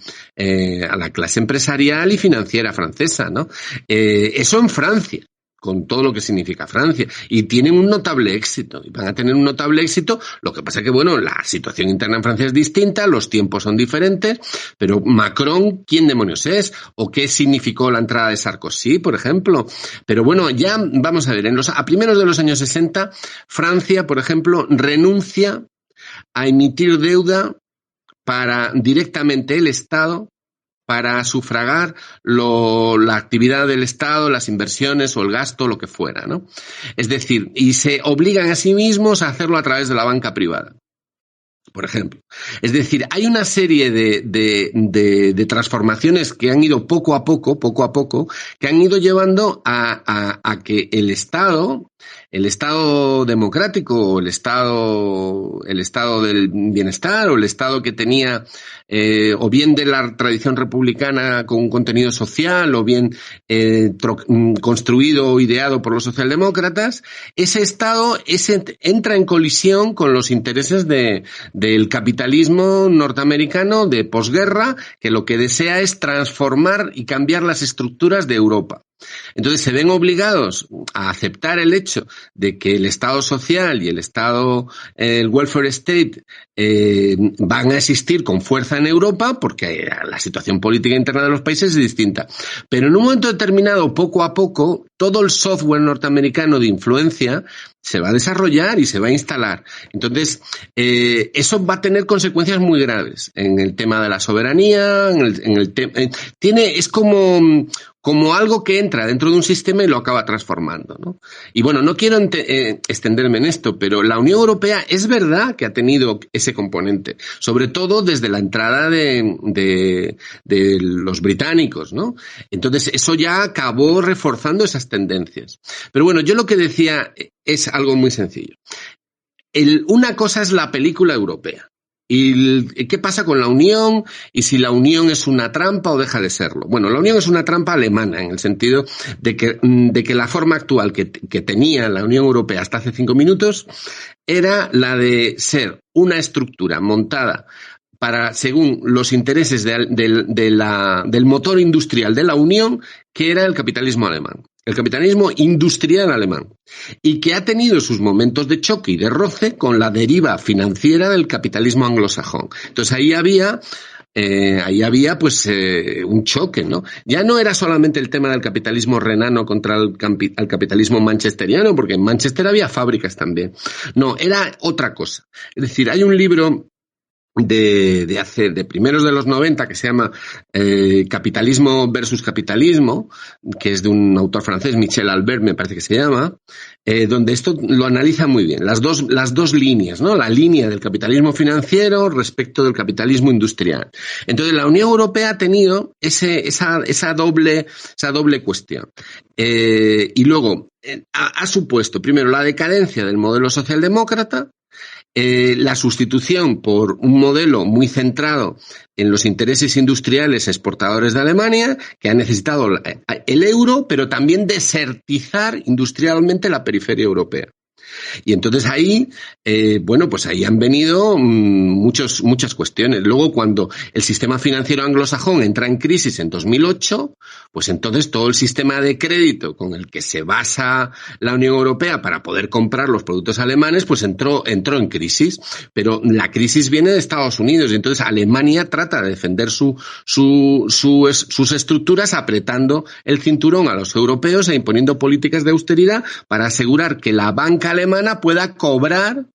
empresarial y financiera francesa, ¿no? Eso en Francia. con todo lo que significa Francia, y tienen un notable éxito, y van a tener un notable éxito. Lo que pasa es que, bueno, la situación interna en Francia es distinta, los tiempos son diferentes, pero Macron, ¿quién demonios es? ¿O qué significó la entrada de Sarkozy, por ejemplo? Pero bueno, ya vamos a ver, a primeros de los años 60, Francia, por ejemplo, renuncia a emitir deuda para directamente el Estado, para sufragar la actividad del Estado, las inversiones o el gasto, lo que fuera, ¿no? Es decir, y se obligan a sí mismos a hacerlo a través de la banca privada, por ejemplo. Es decir, hay una serie de transformaciones que han ido poco a poco, que han ido llevando a que el Estado democrático, o el Estado del bienestar, o el Estado que tenía o bien de la tradición republicana con un contenido social, o bien construido o ideado por los socialdemócratas, ese Estado entra en colisión con los intereses del capitalismo norteamericano de posguerra, que lo que desea es transformar y cambiar las estructuras de Europa. Entonces se ven obligados a aceptar el hecho de que el Estado social y el welfare state van a existir con fuerza en Europa, porque la situación política interna de los países es distinta. Pero en un momento determinado, poco a poco, todo el software norteamericano de influencia se va a desarrollar y se va a instalar. Entonces, eso va a tener consecuencias muy graves en el tema de la soberanía, es como algo que entra dentro de un sistema y lo acaba transformando, ¿no? Y bueno, no quiero extenderme en esto, pero la Unión Europea es verdad que ha tenido ese componente, sobre todo desde la entrada de los británicos, ¿no? Entonces, eso ya acabó reforzando esas tendencias. Pero bueno, yo lo que decía es algo muy sencillo. Una cosa es la película europea. ¿Y qué pasa con la Unión? Y si la Unión es una trampa o deja de serlo. Bueno, la Unión es una trampa alemana, en el sentido de que la forma actual que tenía la Unión Europea hasta hace 5 minutos era la de ser una estructura montada según los intereses del motor industrial de la Unión, que era el capitalismo alemán. El capitalismo industrial alemán, y que ha tenido sus momentos de choque y de roce con la deriva financiera del capitalismo anglosajón. Entonces ahí había pues un choque, ¿no? Ya no era solamente el tema del capitalismo renano contra el capitalismo manchesteriano, porque en Manchester había fábricas también. No, era otra cosa. Es decir, hay un libro de primeros de los 90 que se llama Capitalismo versus Capitalismo, que es de un autor francés, Michel Albert me parece que se llama, donde esto lo analiza muy bien, las dos líneas, ¿no? La línea del capitalismo financiero respecto del capitalismo industrial. Entonces la Unión Europea ha tenido esa doble cuestión, y luego ha supuesto primero la decadencia del modelo socialdemócrata, la sustitución por un modelo muy centrado en los intereses industriales exportadores de Alemania, que ha necesitado el euro, pero también desertizar industrialmente la periferia europea. Y entonces ahí, pues ahí han venido muchas cuestiones. Luego, cuando el sistema financiero anglosajón entra en crisis en 2008, pues entonces todo el sistema de crédito con el que se basa la Unión Europea para poder comprar los productos alemanes, pues entró en crisis. Pero la crisis viene de Estados Unidos, y entonces Alemania trata de defender sus estructuras apretando el cinturón a los europeos e imponiendo políticas de austeridad para asegurar que la banca alemana pueda cobrar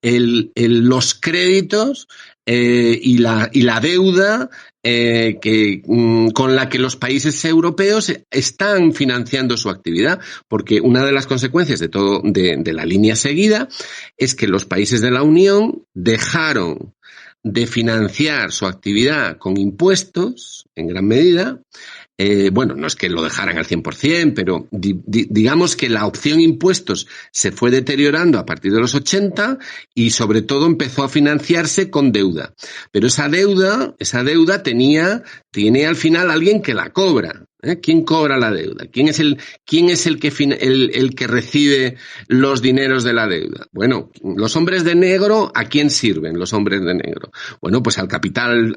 los créditos y la deuda con la que los países europeos están financiando su actividad, porque una de las consecuencias de la línea seguida es que los países de la Unión dejaron de financiar su actividad con impuestos en gran medida. No es que lo dejaran al 100%, pero digamos que la opción impuestos se fue deteriorando a partir de los 80 y sobre todo empezó a financiarse con deuda. Pero esa deuda tiene al final alguien que la cobra. ¿Quién cobra la deuda? ¿Quién es el que recibe los dineros de la deuda? Bueno, los hombres de negro, ¿a quién sirven los hombres de negro? Bueno, pues al capital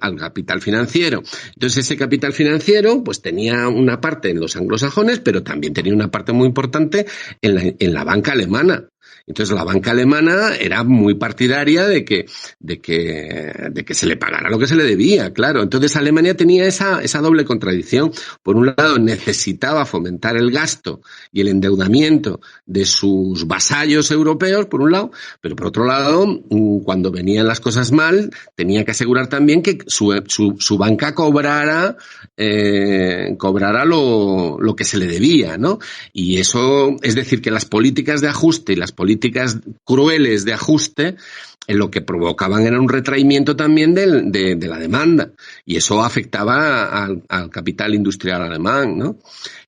financiero. Entonces ese capital financiero pues tenía una parte en los anglosajones, pero también tenía una parte muy importante en la banca alemana. Entonces la banca alemana era muy partidaria de que se le pagara lo que se le debía, claro. Entonces Alemania tenía esa doble contradicción. Por un lado necesitaba fomentar el gasto y el endeudamiento de sus vasallos europeos, por un lado, pero por otro lado, cuando venían las cosas mal, tenía que asegurar también que su banca cobrara lo que se le debía, ¿no? Y eso, es decir, que las políticas de ajuste y las políticas crueles de ajuste lo que provocaban era un retraimiento también de la demanda, y eso afectaba al capital industrial alemán, ¿no?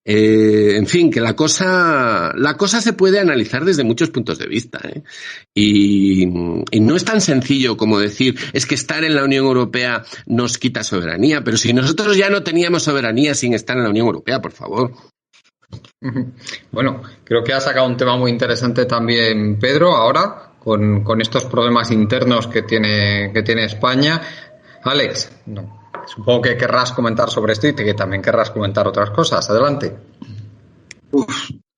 En fin, que la cosa se puede analizar desde muchos puntos de vista, ¿eh? Y no es tan sencillo como decir, es que estar en la Unión Europea nos quita soberanía, pero si nosotros ya no teníamos soberanía sin estar en la Unión Europea, por favor. Bueno, creo que ha sacado un tema muy interesante también Pedro ahora con estos problemas internos que tiene España. Alex, no, supongo que querrás comentar sobre esto y que también querrás comentar otras cosas. Adelante.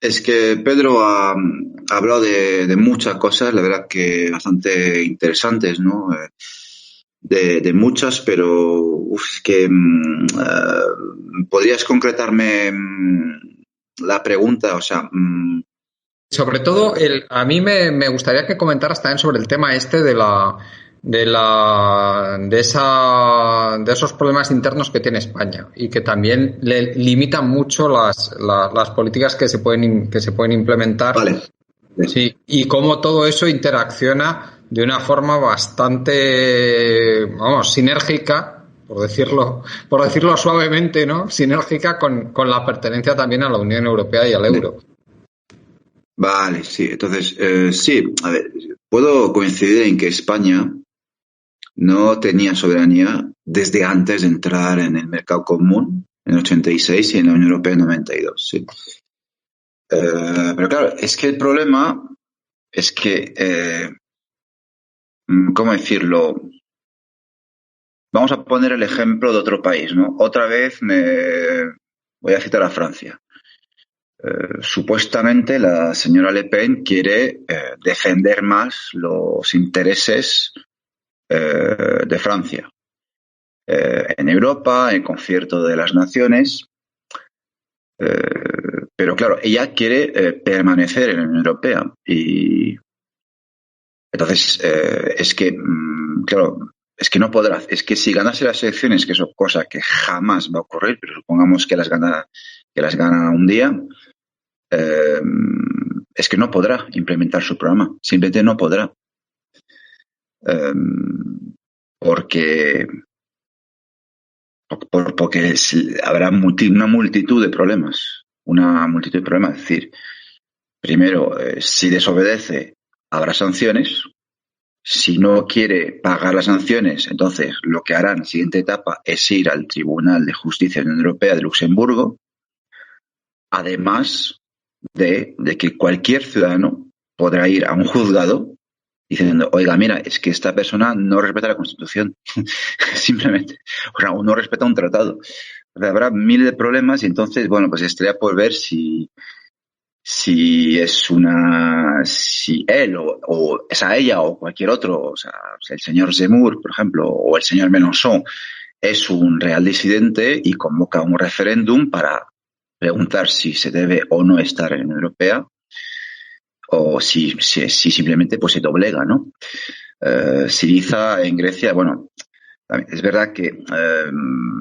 Es que Pedro ha hablado de muchas cosas, la verdad que bastante interesantes, ¿no? De muchas, pero es que ¿podrías concretarme la pregunta? O sea, sobre todo, a mí me gustaría que comentaras también sobre el tema este de esos problemas internos que tiene España y que también le limitan mucho las políticas que se pueden implementar. Vale. Sí, y cómo todo eso interacciona de una forma bastante, sinérgica, por decirlo suavemente, ¿no? Sinérgica con la pertenencia también a la Unión Europea y al euro. Vale, sí. Entonces, sí, a ver, puedo coincidir en que España no tenía soberanía desde antes de entrar en el mercado común en el 86 y en la Unión Europea en el 92, sí. Pero claro, es que el problema es que, ¿cómo decirlo? Vamos a poner el ejemplo de otro país, ¿no? Otra vez voy a citar a Francia. Supuestamente la señora Le Pen quiere defender más los intereses de Francia en Europa, en concierto de las naciones, pero claro, ella quiere permanecer en la Unión Europea y entonces claro, es que no podrá, es que si ganase las elecciones, que es cosa que jamás va a ocurrir, pero supongamos que las gana un día, es que no podrá implementar su programa, simplemente no podrá. Porque habrá una multitud de problemas. Es decir, primero, si desobedece, habrá sanciones. Si no quiere pagar las sanciones, entonces lo que harán en la siguiente etapa es ir al Tribunal de Justicia de la Unión Europea de Luxemburgo, además de que cualquier ciudadano podrá ir a un juzgado diciendo, oiga, mira, es que esta persona no respeta la Constitución, simplemente, o sea, no respeta un tratado. O sea, habrá miles de problemas y entonces, bueno, pues estaría por ver si él o esa ella o cualquier otro, o sea, el señor Zemmour, por ejemplo, o el señor Mélenchon es un real disidente y convoca un referéndum para preguntar si se debe o no estar en la Unión Europea o si simplemente pues se doblega, ¿no? Syriza en Grecia, bueno, es verdad que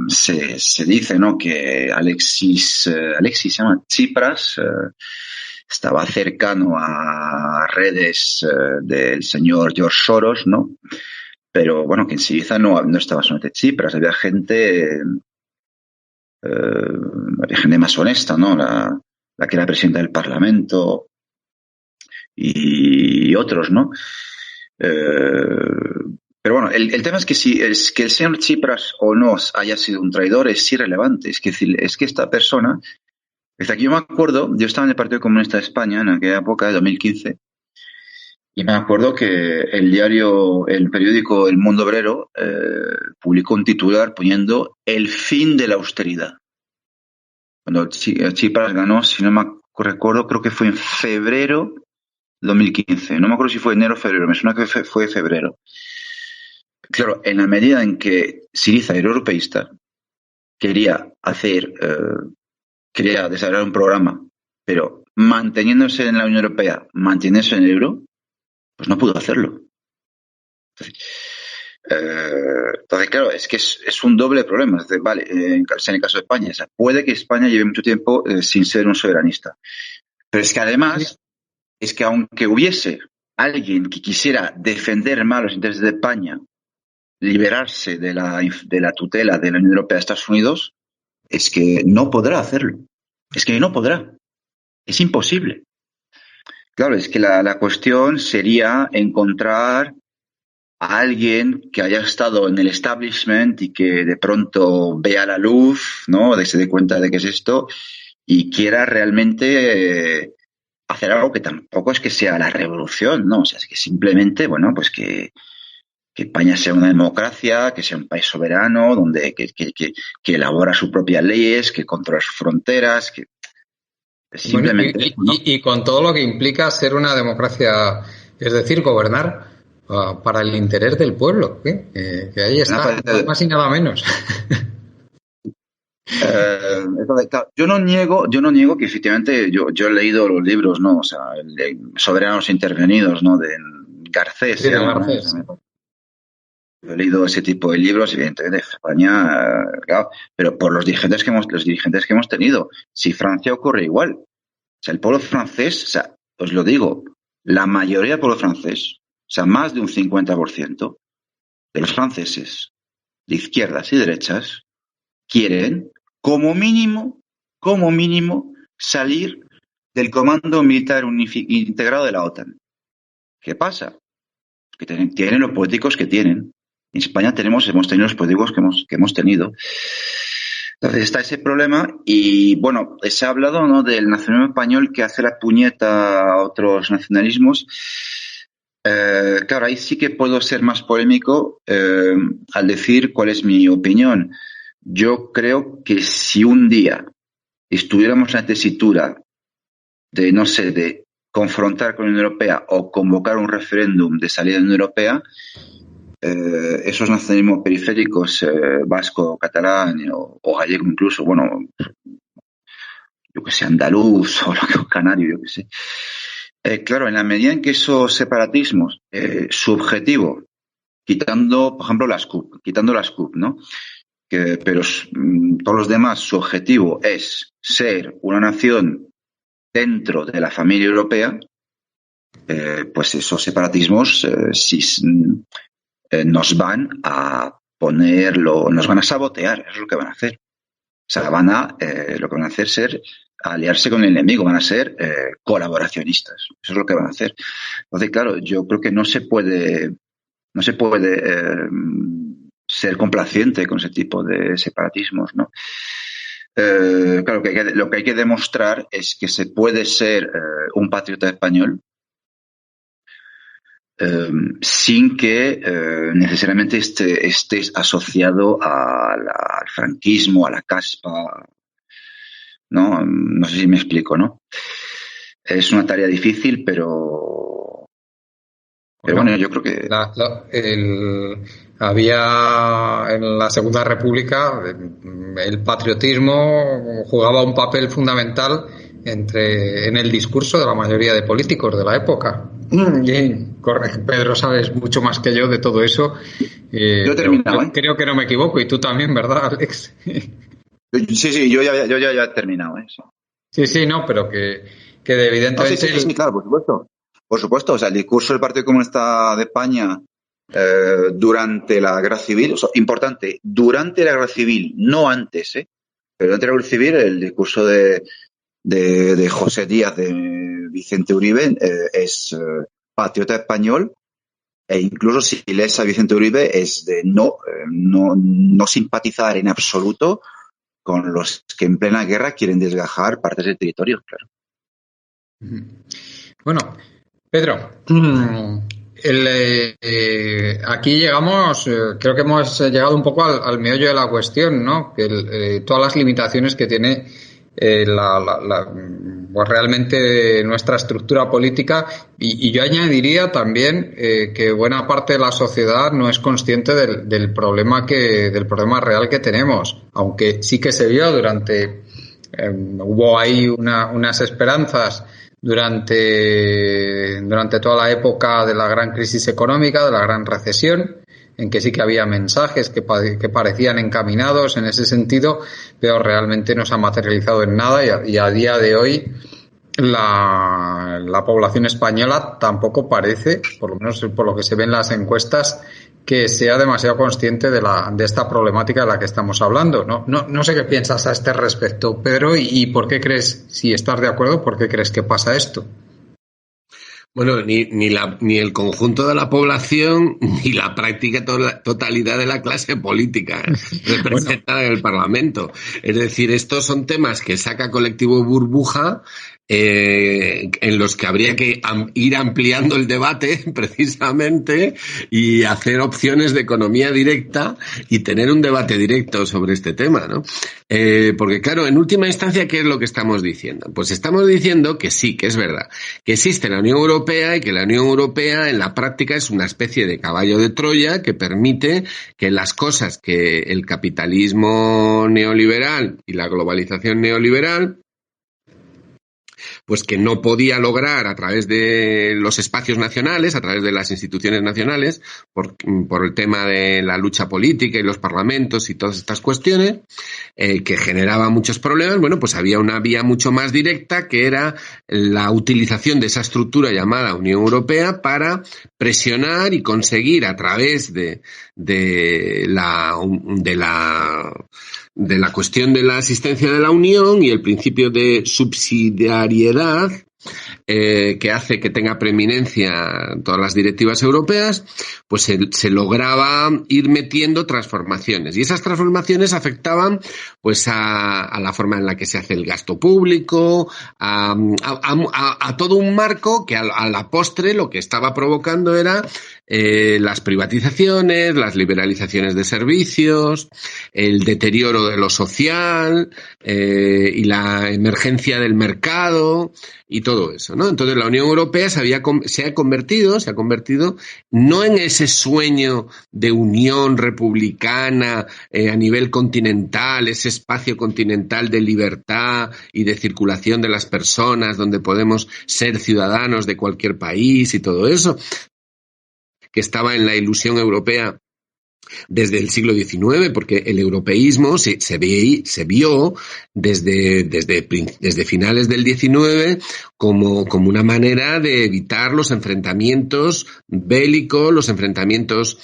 se dice, ¿no?, que Alexis se llama Tsipras, estaba cercano a redes del señor George Soros, ¿no? Pero bueno, que en Syriza no estaba solamente Tsipras, había gente más honesta, ¿no? La que era presidenta del Parlamento y otros, ¿no? Pero bueno, el tema es que si es que el señor Tsipras o no haya sido un traidor es irrelevante. Es que esta persona, desde aquí yo me acuerdo, yo estaba en el Partido Comunista de España en aquella época de 2015 y me acuerdo que el periódico El Mundo Obrero publicó un titular poniendo el fin de la austeridad. Cuando Tsipras ganó, si no me recuerdo, creo que fue en febrero de 2015. No me acuerdo si fue enero o febrero, me suena que fue febrero. Claro, en la medida en que Syriza era europeísta, quería desarrollar un programa, pero manteniéndose en la Unión Europea, manteniéndose en el euro, pues no pudo hacerlo. Entonces, claro, es que es un doble problema. Es decir, vale, en el caso de España, o sea, puede que España lleve mucho tiempo sin ser un soberanista. Pero es que además, es que aunque hubiese alguien que quisiera defender más los intereses de España, liberarse de la tutela de la Unión Europea de Estados Unidos, es que no podrá hacerlo. Es que no podrá. Es imposible. Claro, es que la cuestión sería encontrar a alguien que haya estado en el establishment y que de pronto vea la luz, ¿no? Se dé cuenta de qué es esto y quiera realmente hacer algo que tampoco es que sea la revolución, ¿no? O sea, es que simplemente, bueno, pues que España sea una democracia, que sea un país soberano, donde que elabora sus propias leyes, que controla sus fronteras, que simplemente... Bueno, y con todo lo que implica ser una democracia, es decir, gobernar para el interés del pueblo, que ahí está, nada más y nada menos. Entonces, claro, yo no niego que efectivamente yo he leído los libros, ¿no? O sea, Soberanos Intervenidos, ¿no? De Garcés. Sí, de Garcés. ¿no? He leído ese tipo de libros, evidentemente, de España, claro, pero por los dirigentes que hemos tenido. Si Francia ocurre igual. O sea, el pueblo francés, o sea, os lo digo, la mayoría del pueblo francés, o sea, más de un 50% de los franceses, de izquierdas y derechas, quieren, como mínimo, salir del comando militar integrado de la OTAN. ¿Qué pasa? Que tienen los políticos que tienen. En España hemos tenido los políticos que hemos tenido. Entonces está ese problema y, bueno, se ha hablado, ¿no?, del nacionalismo español que hace la puñeta a otros nacionalismos. Claro, ahí sí que puedo ser más polémico al decir cuál es mi opinión. Yo creo que si un día estuviéramos en la tesitura de, no sé, de confrontar con la Unión Europea o convocar un referéndum de salida de la Unión Europea, esos nacionalismos periféricos, vasco, catalán o gallego incluso, bueno, yo que sé, andaluz o canario, yo que sé. Claro, en la medida en que esos separatismos, su objetivo, quitando, por ejemplo, las CUP, ¿no? Pero todos los demás, su objetivo es ser una nación dentro de la familia europea, pues esos separatismos nos van a nos van a sabotear, eso es lo que van a hacer. O sea, lo que van a hacer es aliarse con el enemigo, van a ser colaboracionistas, eso es lo que van a hacer. Entonces, claro, yo creo que no se puede ser complaciente con ese tipo de separatismos, ¿no? Claro, lo que hay que demostrar es que se puede ser un patriota español sin que necesariamente estés asociado al franquismo, a la caspa, ¿no? No sé si me explico, ¿no? Es una tarea difícil, pero bueno, yo creo que... Había en la Segunda República el patriotismo jugaba un papel fundamental en el discurso de la mayoría de políticos de la época. Pedro, sabes mucho más que yo de todo eso. Yo he terminado, yo creo que no me equivoco, y tú también, ¿verdad, Alex? Sí, yo ya he terminado, ¿eh? Sí, no, pero que evidentemente... No, sí, claro, por supuesto. Por supuesto, o sea, el discurso del Partido Comunista de España durante la Guerra Civil, o sea, importante, durante la Guerra Civil, no antes, pero durante la Guerra Civil, el discurso de José Díaz, de Vicente Uribe, es patriota español, E incluso si lees a Vicente Uribe es de no simpatizar en absoluto con los que en plena guerra quieren desgajar partes del territorio, claro. Bueno, Pedro, aquí llegamos, creo que hemos llegado un poco al meollo de la cuestión, ¿no? Que todas las limitaciones que tiene pues realmente nuestra estructura política y yo añadiría también que buena parte de la sociedad no es consciente del problema real que tenemos, aunque sí que se vio hubo ahí unas esperanzas durante toda la época de la gran crisis económica, de la gran recesión, en que sí que había mensajes que parecían encaminados en ese sentido, pero realmente no se ha materializado en nada y a día de hoy la población española tampoco parece, por lo menos por lo que se ve en las encuestas, que sea demasiado consciente de esta problemática de la que estamos hablando. No sé qué piensas a este respecto, Pedro, y por qué crees, si estás de acuerdo, por qué crees que pasa esto. Bueno, ni el conjunto de la población ni la práctica totalidad de la clase política representada en el Parlamento. Es decir, estos son temas que saca Colectivo Burbuja, en los que habría que ir ampliando el debate precisamente y hacer opciones de economía directa y tener un debate directo sobre este tema, ¿no? Porque claro, en última instancia, ¿qué es lo que estamos diciendo? Pues estamos diciendo que sí, que es verdad, que existe la Unión Europea y que la Unión Europea en la práctica es una especie de caballo de Troya que permite que las cosas que el capitalismo neoliberal y la globalización neoliberal pues que no podía lograr a través de los espacios nacionales, a través de las instituciones nacionales, por el tema de la lucha política y los parlamentos y todas estas cuestiones, que generaba muchos problemas. Bueno, pues había una vía mucho más directa, que era la utilización de esa estructura llamada Unión Europea para presionar y conseguir a través de la cuestión de la asistencia de la Unión y el principio de subsidiariedad, que hace que tenga preeminencia todas las directivas europeas, pues se lograba ir metiendo transformaciones. Y esas transformaciones afectaban pues a la forma en la que se hace el gasto público, a todo un marco que a la postre lo que estaba provocando era las privatizaciones, las liberalizaciones de servicios, el deterioro de lo social, y la emergencia del mercado y todo eso, ¿no? Entonces la Unión Europea se ha convertido no en ese sueño de unión republicana a nivel continental, ese espacio continental de libertad y de circulación de las personas donde podemos ser ciudadanos de cualquier país y todo eso, que estaba en la ilusión europea desde el siglo XIX, porque el europeísmo se vio desde finales del XIX como una manera de evitar los enfrentamientos bélicos, los enfrentamientos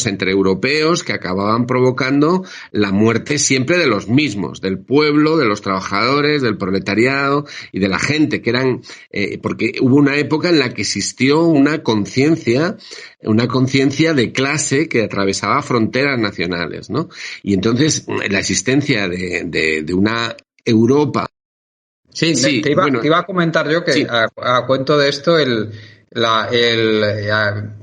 entre europeos que acababan provocando la muerte siempre de los mismos, del pueblo, de los trabajadores, del proletariado y de la gente, que eran porque hubo una época en la que existió una conciencia de clase que atravesaba fronteras nacionales, ¿no? Y entonces la existencia de una Europa. Sí, te iba a comentar yo que sí. A cuento de esto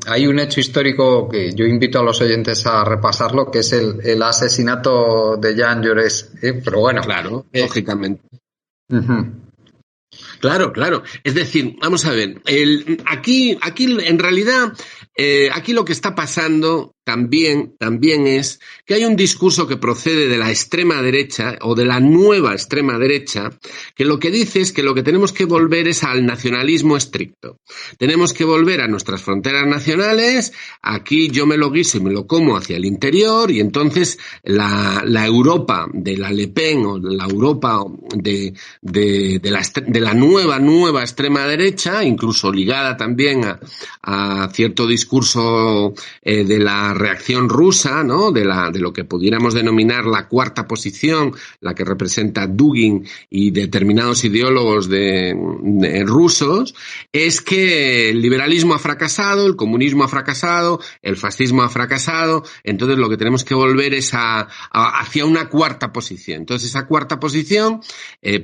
hay un hecho histórico que yo invito a los oyentes a repasarlo, que es el asesinato de Jean Jaurès, pero bueno. Claro, lógicamente. Claro. Es decir, vamos a ver, aquí en realidad, aquí lo que está pasando también es que hay un discurso que procede de la extrema derecha o de la nueva extrema derecha, que lo que dice es que lo que tenemos que volver es al nacionalismo estricto. Tenemos que volver a nuestras fronteras nacionales, aquí yo me lo guiso y me lo como hacia el interior, y entonces la Europa de la Le Pen o la Europa de la nueva extrema derecha, incluso ligada también a cierto discurso discurso de la reacción rusa, ¿no? De lo que pudiéramos denominar la cuarta posición, la que representa Dugin y determinados ideólogos de rusos, es que el liberalismo ha fracasado, el comunismo ha fracasado, el fascismo ha fracasado, entonces lo que tenemos que volver es hacia una cuarta posición. Entonces esa cuarta posición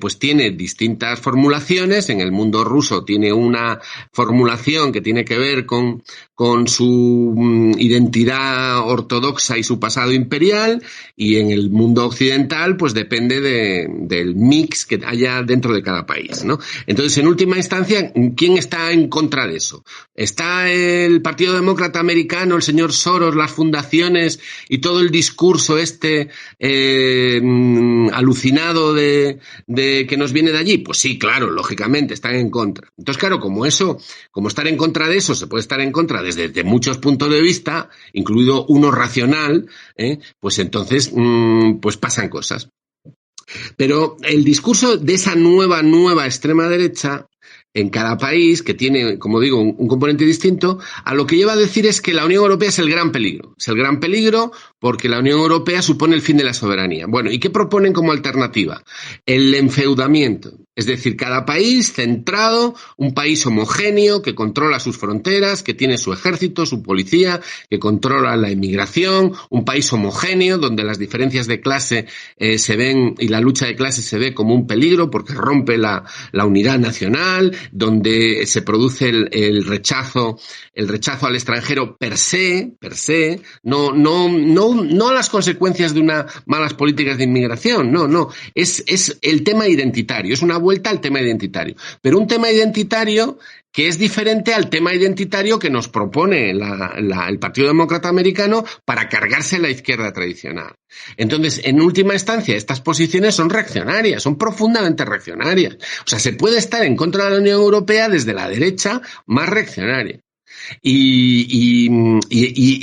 pues tiene distintas formulaciones. En el mundo ruso tiene una formulación que tiene que ver con su identidad ortodoxa y su pasado imperial, y en el mundo occidental pues depende del mix que haya dentro de cada país, ¿no? Entonces, en última instancia, ¿quién está en contra de eso? ¿Está el Partido Demócrata Americano, el señor Soros, las fundaciones y todo el discurso alucinado de que nos viene de allí? Pues sí, claro, lógicamente están en contra. Entonces, claro, como estar en contra de eso se puede estar en contra desde muchos puntos de vista, incluido uno racional, pues entonces pues pasan cosas. Pero el discurso de esa nueva extrema derecha en cada país, que tiene, como digo, un componente distinto, a lo que lleva a decir es que la Unión Europea es el gran peligro. Es el gran peligro porque la Unión Europea supone el fin de la soberanía. Bueno, ¿y qué proponen como alternativa? El enfeudamiento. Es decir, cada país centrado, un país homogéneo que controla sus fronteras, que tiene su ejército, su policía, que controla la inmigración, un país homogéneo donde las diferencias de clase se ven, y la lucha de clase se ve como un peligro porque rompe la unidad nacional, donde se produce el rechazo al extranjero per se, no a las consecuencias de unas malas políticas de inmigración, no, es el tema identitario, es una vuelta al tema identitario, pero un tema identitario que es diferente al tema identitario que nos propone el Partido Demócrata Americano para cargarse la izquierda tradicional. Entonces, en última instancia, estas posiciones son reaccionarias, son profundamente reaccionarias. O sea, se puede estar en contra de la Unión Europea desde la derecha más reaccionaria. Y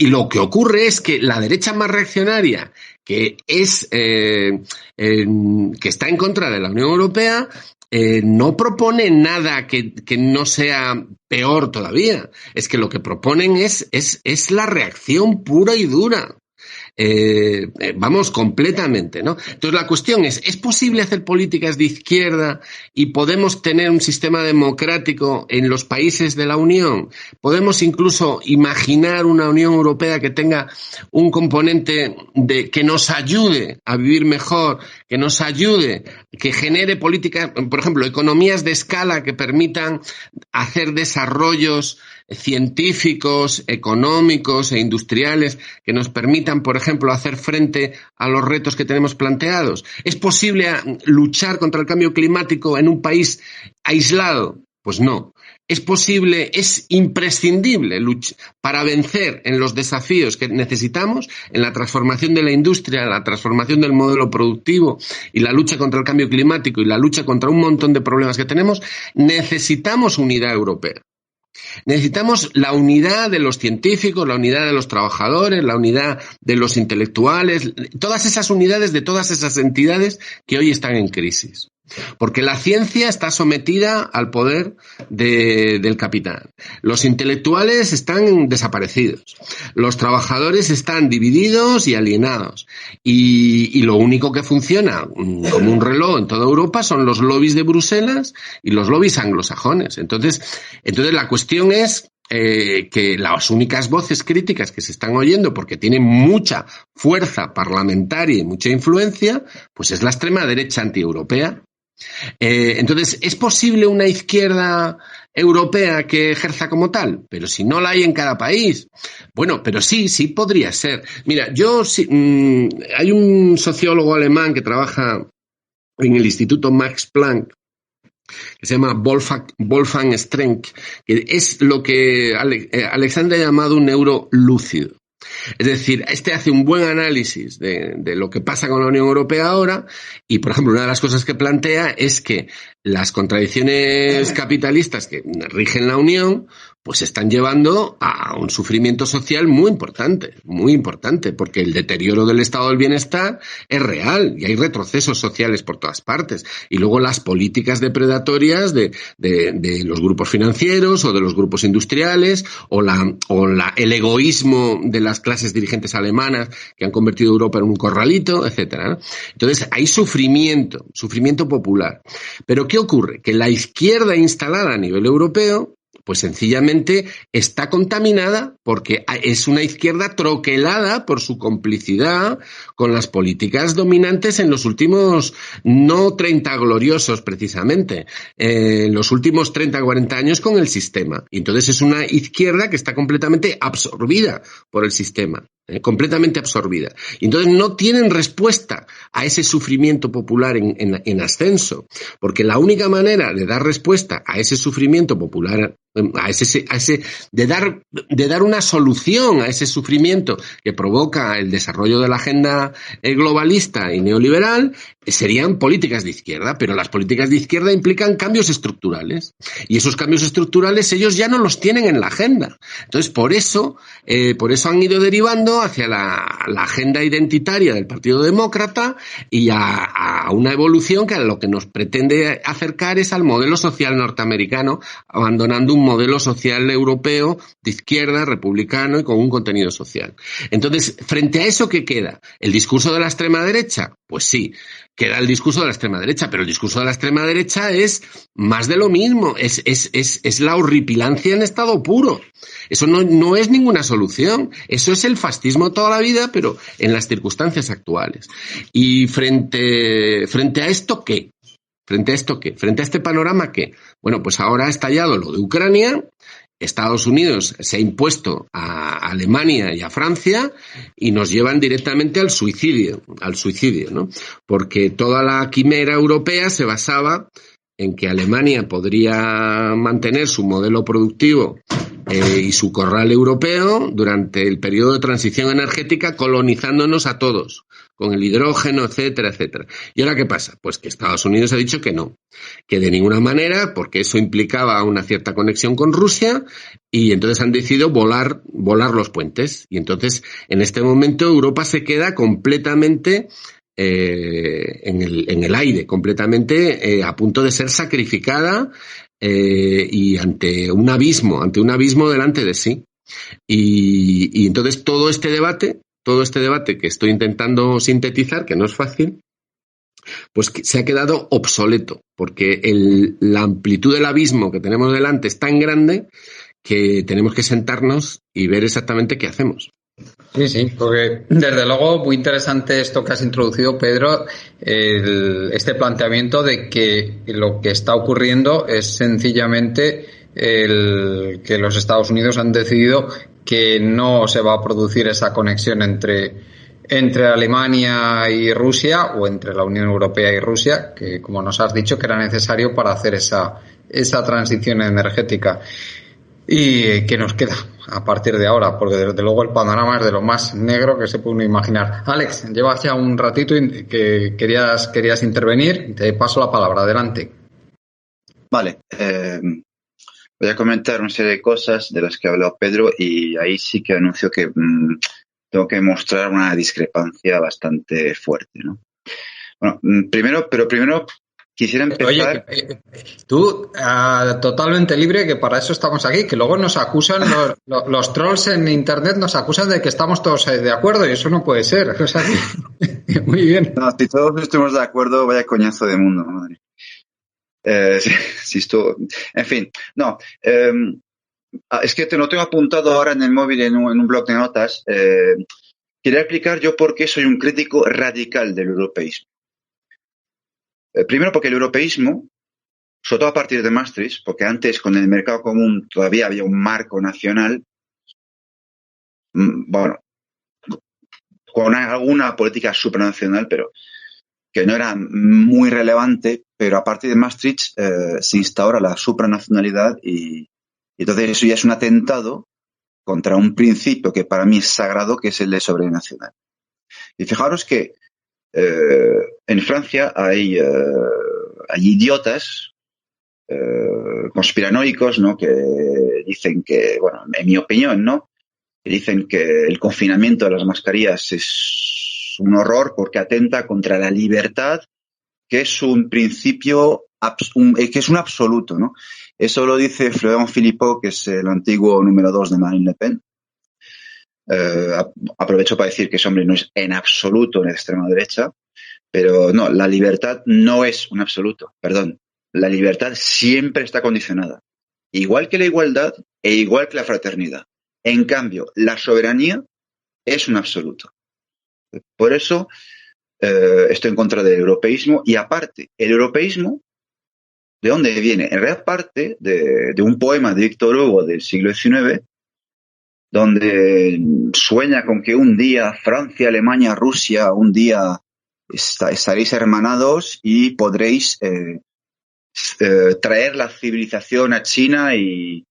lo que ocurre es que la derecha más reaccionaria, que está en contra de la Unión Europea, no propone nada que no sea peor todavía. Es que lo que proponen es la reacción pura y dura. Vamos, completamente, ¿no? Entonces la cuestión ¿es posible hacer políticas de izquierda y podemos tener un sistema democrático en los países de la Unión? ¿Podemos incluso imaginar una Unión Europea que tenga un componente que nos ayude a vivir mejor, que nos ayude, que genere políticas, por ejemplo, economías de escala que permitan hacer desarrollos científicos, económicos e industriales que nos permitan, por ejemplo, hacer frente a los retos que tenemos planteados? ¿Es posible luchar contra el cambio climático en un país aislado? Pues no. Es posible, es imprescindible para vencer en los desafíos que necesitamos, en la transformación de la industria, la transformación del modelo productivo y la lucha contra el cambio climático y la lucha contra un montón de problemas que tenemos. Necesitamos unidad europea. Necesitamos la unidad de los científicos, la unidad de los trabajadores, la unidad de los intelectuales, todas esas unidades de todas esas entidades que hoy están en crisis. Porque la ciencia está sometida al poder del capital. Los intelectuales están desaparecidos. Los trabajadores están divididos y alienados. Y lo único que funciona como un reloj en toda Europa son los lobbies de Bruselas y los lobbies anglosajones. Entonces la cuestión es que las únicas voces críticas que se están oyendo, porque tienen mucha fuerza parlamentaria y mucha influencia, pues es la extrema derecha antieuropea. Entonces, ¿es posible una izquierda europea que ejerza como tal? Pero si no la hay en cada país. Bueno, pero sí podría ser. Mira, hay un sociólogo alemán que trabaja en el Instituto Max Planck, que se llama Wolfgang Strenk, que es lo que Alexandre ha llamado un neurolúcido. Es decir, hace un buen análisis de lo que pasa con la Unión Europea ahora y, por ejemplo, una de las cosas que plantea es que las contradicciones capitalistas que rigen la Unión pues están llevando a un sufrimiento social muy importante, porque el deterioro del estado del bienestar es real y hay retrocesos sociales por todas partes. Y luego las políticas depredatorias de los grupos financieros o de los grupos industriales o el egoísmo de las clases dirigentes alemanas que han convertido Europa en un corralito, etcétera, ¿no? Entonces hay sufrimiento popular. Pero ¿qué ocurre? Que la izquierda instalada a nivel europeo pues sencillamente está contaminada porque es una izquierda troquelada por su complicidad con las políticas dominantes en los últimos, no 30 gloriosos precisamente, los últimos 30, 40 años con el sistema. Y entonces es una izquierda que está completamente absorbida por el sistema. Completamente absorbida. Y entonces no tienen respuesta a ese sufrimiento popular en ascenso, porque la única manera de dar respuesta a ese sufrimiento popular, de dar una solución a ese sufrimiento que provoca el desarrollo de la agenda globalista y neoliberal, serían políticas de izquierda, pero las políticas de izquierda implican cambios estructurales, y esos cambios estructurales ellos ya no los tienen en la agenda. Entonces, por eso han ido derivando hacia la agenda identitaria del Partido Demócrata y a una evolución que a lo que nos pretende acercar es al modelo social norteamericano, abandonando un modelo social europeo de izquierda, republicano y con un contenido social. Entonces, frente a eso, ¿qué queda? ¿El discurso de la extrema derecha? Pues sí, queda el discurso de la extrema derecha, pero el discurso de la extrema derecha es más de lo mismo, es la horripilancia en estado puro. Eso no es ninguna solución, eso es el fascismo toda la vida, pero en las circunstancias actuales. Y frente a esto, ¿qué? ¿Frente a este panorama, qué? Bueno, pues ahora ha estallado lo de Ucrania. Estados Unidos se ha impuesto a Alemania y a Francia y nos llevan directamente al suicidio, ¿no? Porque toda la quimera europea se basaba en que Alemania podría mantener su modelo productivo y su corral europeo durante el periodo de transición energética, colonizándonos a todos con el hidrógeno, etcétera, etcétera. ¿Y ahora qué pasa? Pues que Estados Unidos ha dicho que no, que de ninguna manera, porque eso implicaba una cierta conexión con Rusia, y entonces han decidido volar los puentes. Y entonces, en este momento, Europa se queda completamente en el aire, completamente a punto de ser sacrificada y ante un abismo delante de sí. Y entonces todo este debate que estoy intentando sintetizar, que no es fácil, pues se ha quedado obsoleto, porque la amplitud del abismo que tenemos delante es tan grande que tenemos que sentarnos y ver exactamente qué hacemos. Sí, porque desde luego muy interesante esto que has introducido, Pedro, este planteamiento de que lo que está ocurriendo es sencillamente que los Estados Unidos han decidido que no se va a producir esa conexión entre Alemania y Rusia, o entre la Unión Europea y Rusia, que como nos has dicho que era necesario para hacer esa transición energética. ¿Y qué nos queda a partir de ahora? Porque desde luego el panorama es de lo más negro que se puede uno imaginar. Alex, llevas ya un ratito que querías intervenir. Te paso la palabra. Adelante. Vale. Voy a comentar una serie de cosas de las que ha hablado Pedro, y ahí sí que anuncio que tengo que mostrar una discrepancia bastante fuerte, ¿no? Bueno, primero quisiera empezar... Oye, tú totalmente libre, que para eso estamos aquí, que luego nos acusan, los trolls en internet nos acusan de que estamos todos de acuerdo, y eso no puede ser. O sea, muy bien. No, si todos estemos de acuerdo, vaya coñazo de mundo, madre. En fin, no. Es que te lo tengo apuntado ahora en el móvil en un bloc de notas. Quería explicar yo por qué soy un crítico radical del europeísmo. Primero porque el europeísmo, sobre todo a partir de Maastricht, porque antes con el mercado común todavía había un marco nacional, bueno, con alguna política supranacional, pero que no era muy relevante, pero a partir de Maastricht se instaura la supranacionalidad, y entonces eso ya es un atentado contra un principio que para mí es sagrado, que es el de soberanía nacional. Y fijaros que en Francia hay idiotas conspiranoicos, ¿no? Que dicen que, bueno, en mi opinión, ¿no? Que dicen que el confinamiento de las mascarillas es un horror porque atenta contra la libertad, que es un principio, que es un absoluto, ¿no? Eso lo dice Florent Philippot, que es el antiguo número 2 de Marine Le Pen. Aprovecho para decir que ese hombre no es en absoluto de extrema derecha, pero no, la libertad no es un absoluto, perdón. La libertad siempre está condicionada, igual que la igualdad e igual que la fraternidad. En cambio, la soberanía es un absoluto. Por eso estoy en contra del europeísmo. Y aparte, el europeísmo, ¿de dónde viene? En realidad parte de un poema de Víctor Hugo del siglo XIX, donde sueña con que un día Francia, Alemania, Rusia, un día estaréis hermanados y podréis traer la civilización a China y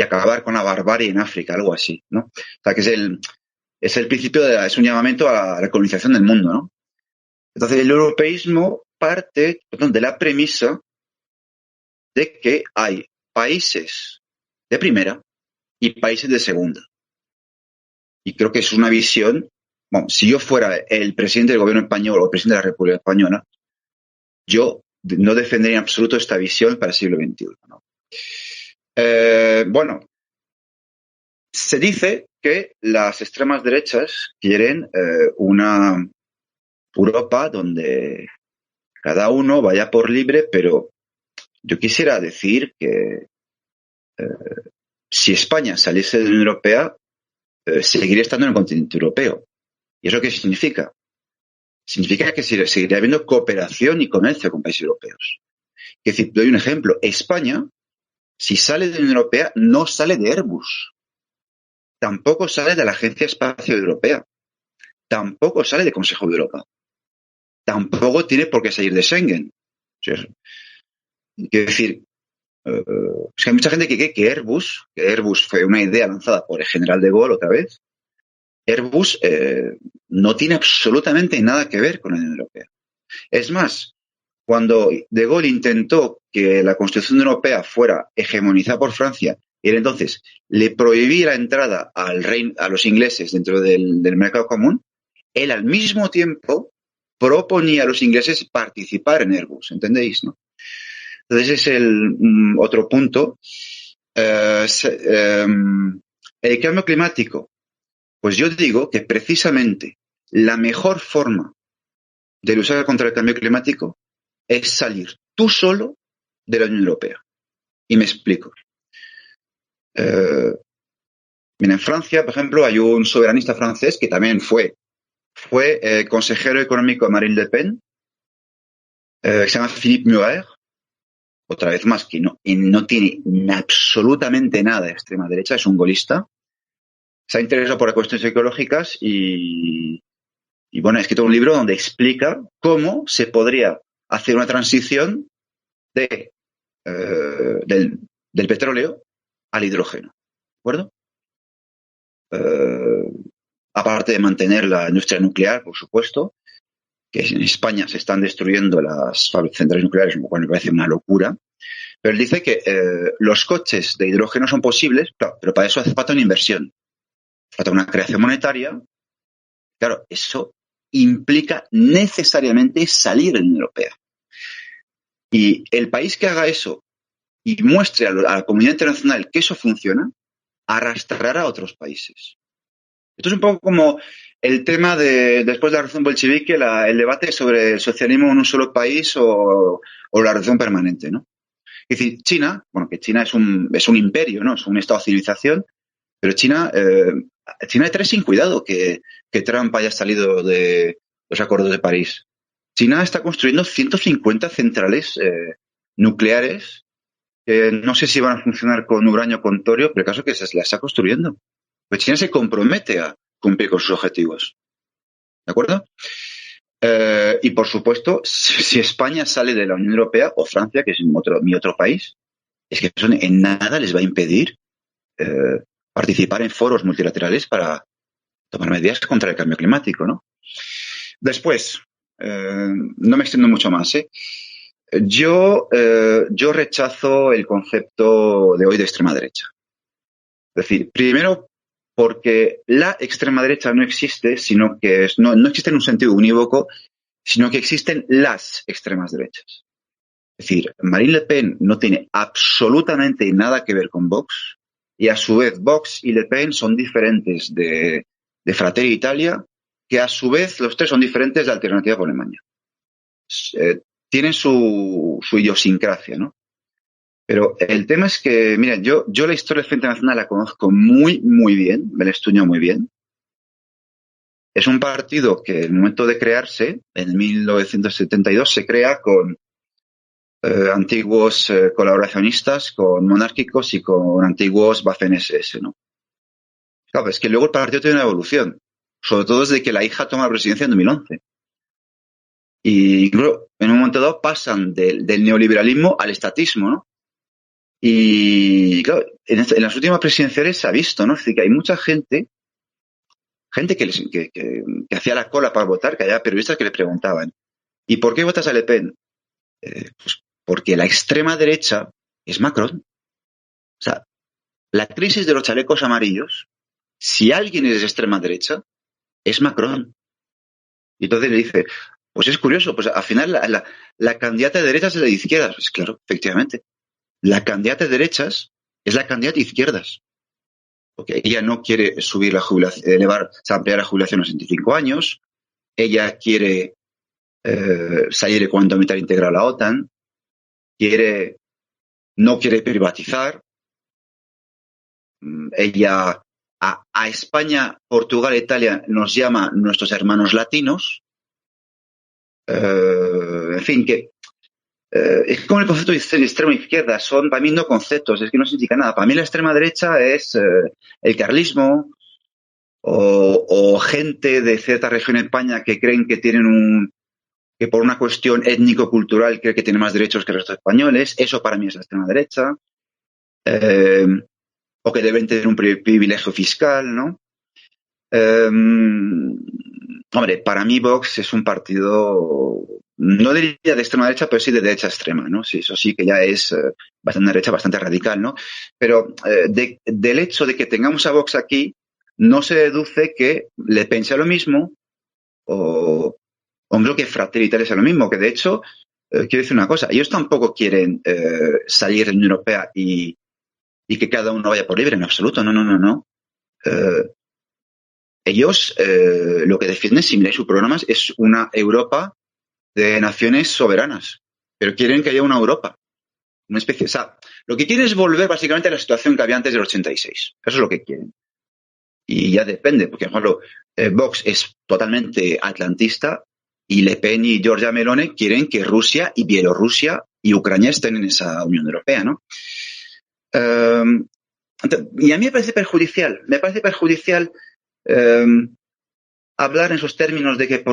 acabar con la barbarie en África, algo así, ¿no? O sea, que es el principio, es un llamamiento a la colonización del mundo, ¿no? Entonces, el europeísmo parte de la premisa de que hay países de primera y países de segunda. Y creo que es una visión, bueno, si yo fuera el presidente del gobierno español o el presidente de la República Española, yo no defendería en absoluto esta visión para el siglo XXI, ¿no? Bueno, se dice que las extremas derechas quieren una Europa donde cada uno vaya por libre, pero yo quisiera decir que si España saliese de la Unión Europea, seguiría estando en el continente europeo. ¿Y eso qué significa? Significa que seguiría habiendo cooperación y comercio con países europeos. Es decir, doy un ejemplo. España, si sale de la Unión Europea, no sale de Airbus. Tampoco sale de la Agencia Espacial Europea. Tampoco sale del Consejo de Europa. Tampoco tiene por qué salir de Schengen. Quiero decir, es que hay mucha gente que cree que Airbus fue una idea lanzada por el general de Gaulle otra vez. Airbus no tiene absolutamente nada que ver con la Unión Europea. Es más, cuando de Gaulle intentó que la Constitución Europea fuera hegemonizada por Francia, y él entonces le prohibía la entrada a los ingleses dentro del mercado común, él al mismo tiempo proponía a los ingleses participar en Airbus, ¿entendéis, no? Entonces ese es el otro punto. El cambio climático. Pues yo digo que precisamente la mejor forma de luchar contra el cambio climático es salir tú solo de la Unión Europea. Y me explico. En Francia, por ejemplo, hay un soberanista francés que también fue consejero económico de Marine Le Pen, que se llama Philippe Muir, otra vez más, que no tiene absolutamente nada de extrema derecha, es un golista. Se ha interesado por las cuestiones ecológicas y bueno, ha escrito un libro donde explica cómo se podría hacer una transición del petróleo al hidrógeno. ¿De acuerdo? Aparte de mantener la industria nuclear, por supuesto, que en España se están destruyendo las centrales nucleares, lo cual me parece una locura. Pero él dice que los coches de hidrógeno son posibles, claro, pero para eso hace falta una inversión. Falta una creación monetaria. Claro, eso implica necesariamente salir de la Unión Europea. Y el país que haga eso y muestre a la comunidad internacional que eso funciona, arrastrará a otros países. Esto es un poco como el tema de, después de la revolución bolchevique, el debate sobre el socialismo en un solo país o la revolución permanente, ¿no? Es decir, China, bueno, que China es un imperio, ¿no? Es un estado de civilización, pero China hay que tener sin cuidado que Trump haya salido de los acuerdos de París. China está construyendo 150 centrales nucleares que no sé si van a funcionar con uranio o con torio, pero el caso es que se las está construyendo. Pues China se compromete a cumplir con sus objetivos. ¿De acuerdo? Y por supuesto, si España sale de la Unión Europea o Francia, que es mi otro país, es que eso en nada les va a impedir participar en foros multilaterales para tomar medidas contra el cambio climático, ¿no? Después, no me extiendo mucho más, Yo rechazo el concepto de hoy de extrema derecha. Es decir, primero porque la extrema derecha no existe, sino que no existe en un sentido unívoco, sino que existen las extremas derechas. Es decir, Marine Le Pen no tiene absolutamente nada que ver con Vox, y a su vez Vox y Le Pen son diferentes de Fratelli Italia, que a su vez los tres son diferentes de Alternativa por Alemania. Tienen su idiosincrasia, ¿no? Pero el tema es que, mira, yo la historia del Frente Nacional la conozco muy, muy bien, me la estudio muy bien. Es un partido que en el momento de crearse, en 1972, se crea con antiguos colaboracionistas, con monárquicos y con antiguos Waffen-SS, ¿no? Claro, es que luego el partido tiene una evolución, sobre todo desde que la hija toma la presidencia en 2011. Y claro, en un momento dado pasan del neoliberalismo al estatismo, ¿no? Y claro, en las últimas presidenciales se ha visto, ¿no? Es decir, que hay mucha gente que hacía la cola para votar, que había periodistas que le preguntaban, ¿y por qué votas a Le Pen? Pues porque la extrema derecha es Macron. O sea, la crisis de los chalecos amarillos, si alguien es de extrema derecha, es Macron. Y entonces le dice, pues es curioso, pues al final la candidata de derechas es la de izquierdas. Pues claro, efectivamente. La candidata de derechas es la candidata de izquierdas. Porque ella no quiere subir la jubilación, ampliar la jubilación a 65 años. Ella quiere salir de cuanto mitad integral a la OTAN. No quiere privatizar. Ella a España, Portugal e Italia nos llama nuestros hermanos latinos. En fin, que es como el concepto de extrema izquierda, son para mí no conceptos, es que no significa nada. Para mí la extrema derecha es el carlismo o gente de cierta región en España que creen que tienen que por una cuestión étnico-cultural cree que tiene más derechos que el resto de españoles. Eso para mí es la extrema derecha. O que deben tener un privilegio fiscal, ¿no? Hombre, para mí Vox es un partido, no diría de extrema derecha, pero sí de derecha extrema, ¿no? Sí, eso sí que ya es bastante derecha, bastante radical, ¿no? Pero del hecho de que tengamos a Vox aquí, no se deduce que Le Pen sea lo mismo o creo que Fratelli Italia sea lo mismo, que de hecho, quiero decir una cosa, ellos tampoco quieren salir de la Unión Europea y que cada uno vaya por libre, en absoluto, no. Ellos lo que defienden, si miráis sus programas, es una Europa de naciones soberanas, pero quieren que haya una Europa, una especie, o sea, lo que quieren es volver básicamente a la situación que había antes del 86, eso es lo que quieren. Y ya depende, porque por ejemplo, Vox es totalmente atlantista y Le Pen y Giorgia Meloni quieren que Rusia y Bielorrusia y Ucrania estén en esa Unión Europea, ¿no? Y a mí me parece perjudicial hablar en esos términos de que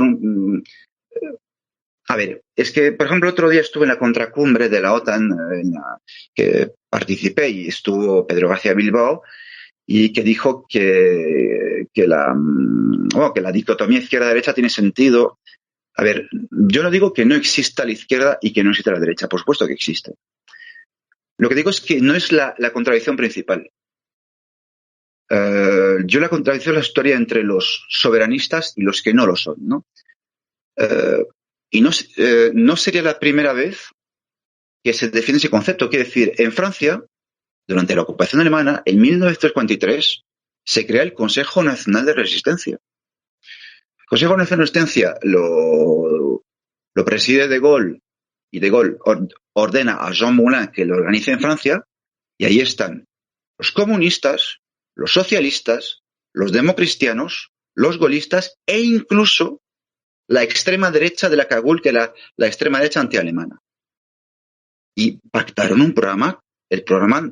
a ver, es que, por ejemplo, otro día estuve en la contracumbre de la OTAN en la que participé y estuvo Pedro García Bilbao y que dijo que la dicotomía izquierda-derecha tiene sentido. A ver, yo no digo que no exista la izquierda y que no exista la derecha, por supuesto que existe. Lo que digo es que no es la contradicción principal. Yo la contradicción es la historia entre los soberanistas y los que no lo son, ¿no? Y no sería la primera vez que se defiende ese concepto. Quiero decir, en Francia, durante la ocupación alemana, en 1943, se crea el Consejo Nacional de Resistencia. El Consejo Nacional de Resistencia lo preside De Gaulle, y De Gaulle ordena a Jean Moulin que lo organice en Francia, y ahí están los comunistas, los socialistas, los democristianos, los gaullistas e incluso la extrema derecha de la Cagul, que era la extrema derecha antialemana. Y pactaron un programa, el programa,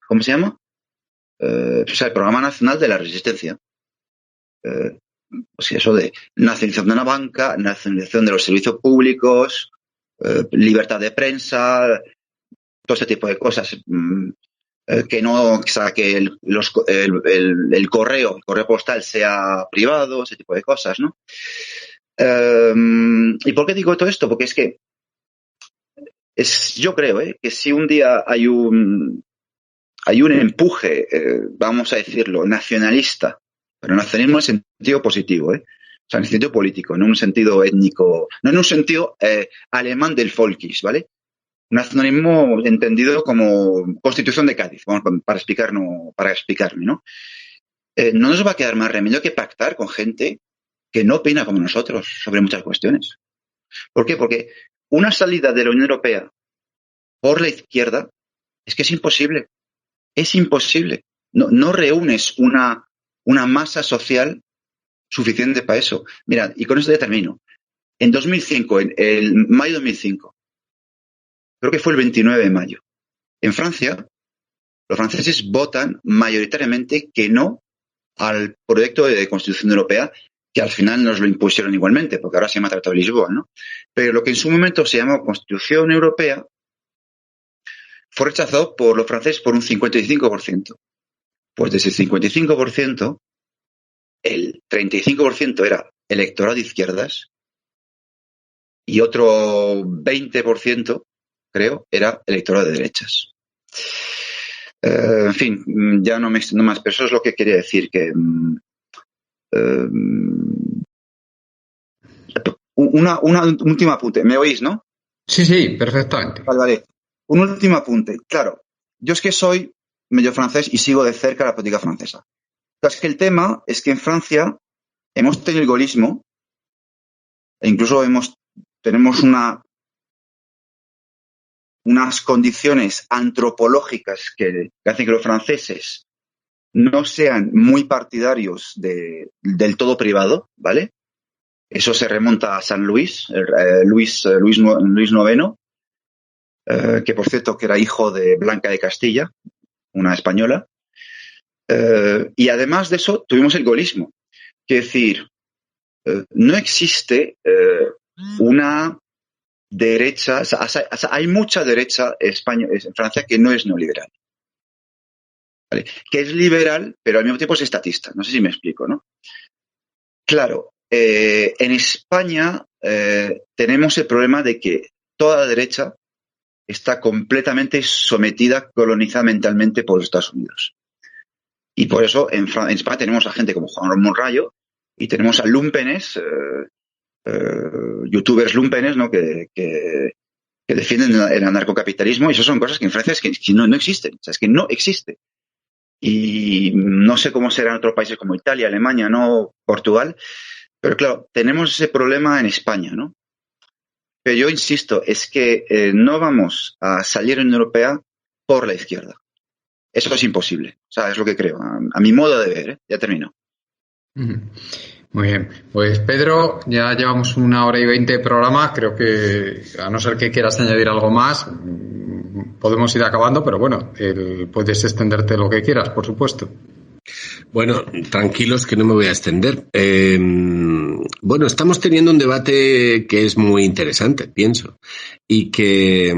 ¿cómo se llama? El Programa Nacional de la Resistencia. Pues eso de nacionalización de la banca, nacionalización de los servicios públicos, libertad de prensa, todo ese tipo de cosas. Que no, o sea, que el correo postal sea privado, ese tipo de cosas, ¿no? ¿Y por qué digo todo esto? Porque es que yo creo que si un día hay un empuje, vamos a decirlo, nacionalista, pero nacionalismo en sentido positivo, o sea, en sentido político, no en un sentido étnico, no en un sentido alemán del Volkis, ¿vale? Nacionalismo entendido como Constitución de Cádiz, vamos, para explicarme, ¿no? No nos va a quedar más remedio que pactar con gente que no opina como nosotros sobre muchas cuestiones. ¿Por qué? Porque una salida de la Unión Europea por la izquierda es que es imposible. Es imposible. No reúnes una masa social suficiente para eso. Mira, y con esto ya termino. En 2005, en el mayo de 2005, creo que fue el 29 de mayo, en Francia, los franceses votan mayoritariamente que no al proyecto de Constitución Europea, que al final nos lo impusieron igualmente, porque ahora se llama Tratado de Lisboa, ¿no? Pero lo que en su momento se llamó Constitución Europea fue rechazado por los franceses por un 55%. Pues de ese 55%, el 35% era electorado de izquierdas y otro 20%, creo, era electorado de derechas. En fin, ya no me extiendo más, pero eso es lo que quería decir, que un último apunte. ¿Me oís, no? Sí, perfectamente. Vale. Un último apunte. Claro, yo es que soy medio francés y sigo de cerca la política francesa. Pero es que el tema es que en Francia hemos tenido el gaullismo e incluso tenemos unas condiciones antropológicas que hacen que los franceses no sean muy partidarios del todo privado, ¿vale? Eso se remonta a San Luis, Luis IX, que por cierto que era hijo de Blanca de Castilla, una española. Y además de eso tuvimos el gaullismo. Es decir, no existe una derecha, o sea, hay mucha derecha en Francia que no es neoliberal. ¿Vale? Que es liberal, pero al mismo tiempo es estatista. No sé si me explico, ¿no? Claro, en España tenemos el problema de que toda la derecha está completamente sometida, colonizada mentalmente por los Estados Unidos. Y por eso en España tenemos a gente como Juan Ramón Rayo y tenemos a lumpenes, youtubers lumpenes, ¿no? que defienden el anarcocapitalismo, y eso son cosas que en Francia es que no existen, o sea, es que no existe. Y no sé cómo será en otros países como Italia, Alemania, no Portugal, pero claro, tenemos ese problema en España, ¿no? Pero yo insisto, es que no vamos a salir en Unión Europea por la izquierda. Eso es imposible. O sea, es lo que creo, a mi modo de ver, ¿eh? Ya termino. Muy bien. Pues Pedro, ya llevamos 1 hora y 20 de programa. Creo que, a no ser que quieras añadir algo más, podemos ir acabando, pero bueno, puedes extenderte lo que quieras, por supuesto. Bueno, tranquilos que no me voy a extender. Bueno, estamos teniendo un debate que es muy interesante, pienso, y que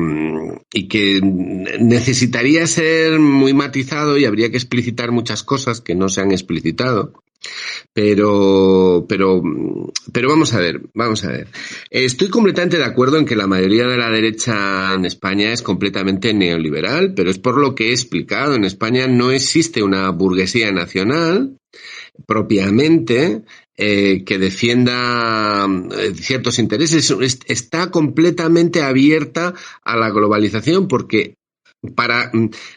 necesitaría ser muy matizado y habría que explicitar muchas cosas que no se han explicitado. Pero vamos a ver. Estoy completamente de acuerdo en que la mayoría de la derecha en España es completamente neoliberal, pero es por lo que he explicado. En España no existe una burguesía nacional propiamente que defienda ciertos intereses. Está completamente abierta a la globalización porque para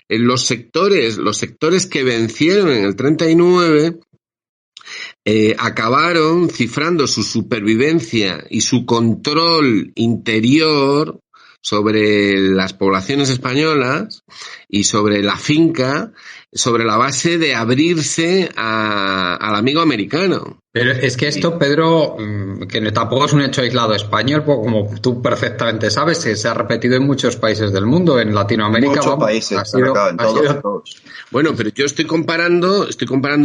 los sectores que vencieron en el 39 acabaron cifrando su supervivencia y su control interior sobre las poblaciones españolas y sobre la finca, sobre la base de abrirse al amigo americano. Pero es que esto, Pedro, que tampoco es un hecho aislado español, como tú perfectamente sabes, se ha repetido en muchos países del mundo, en Latinoamérica. Muchos países, en todos. Bueno, pero yo estoy comparando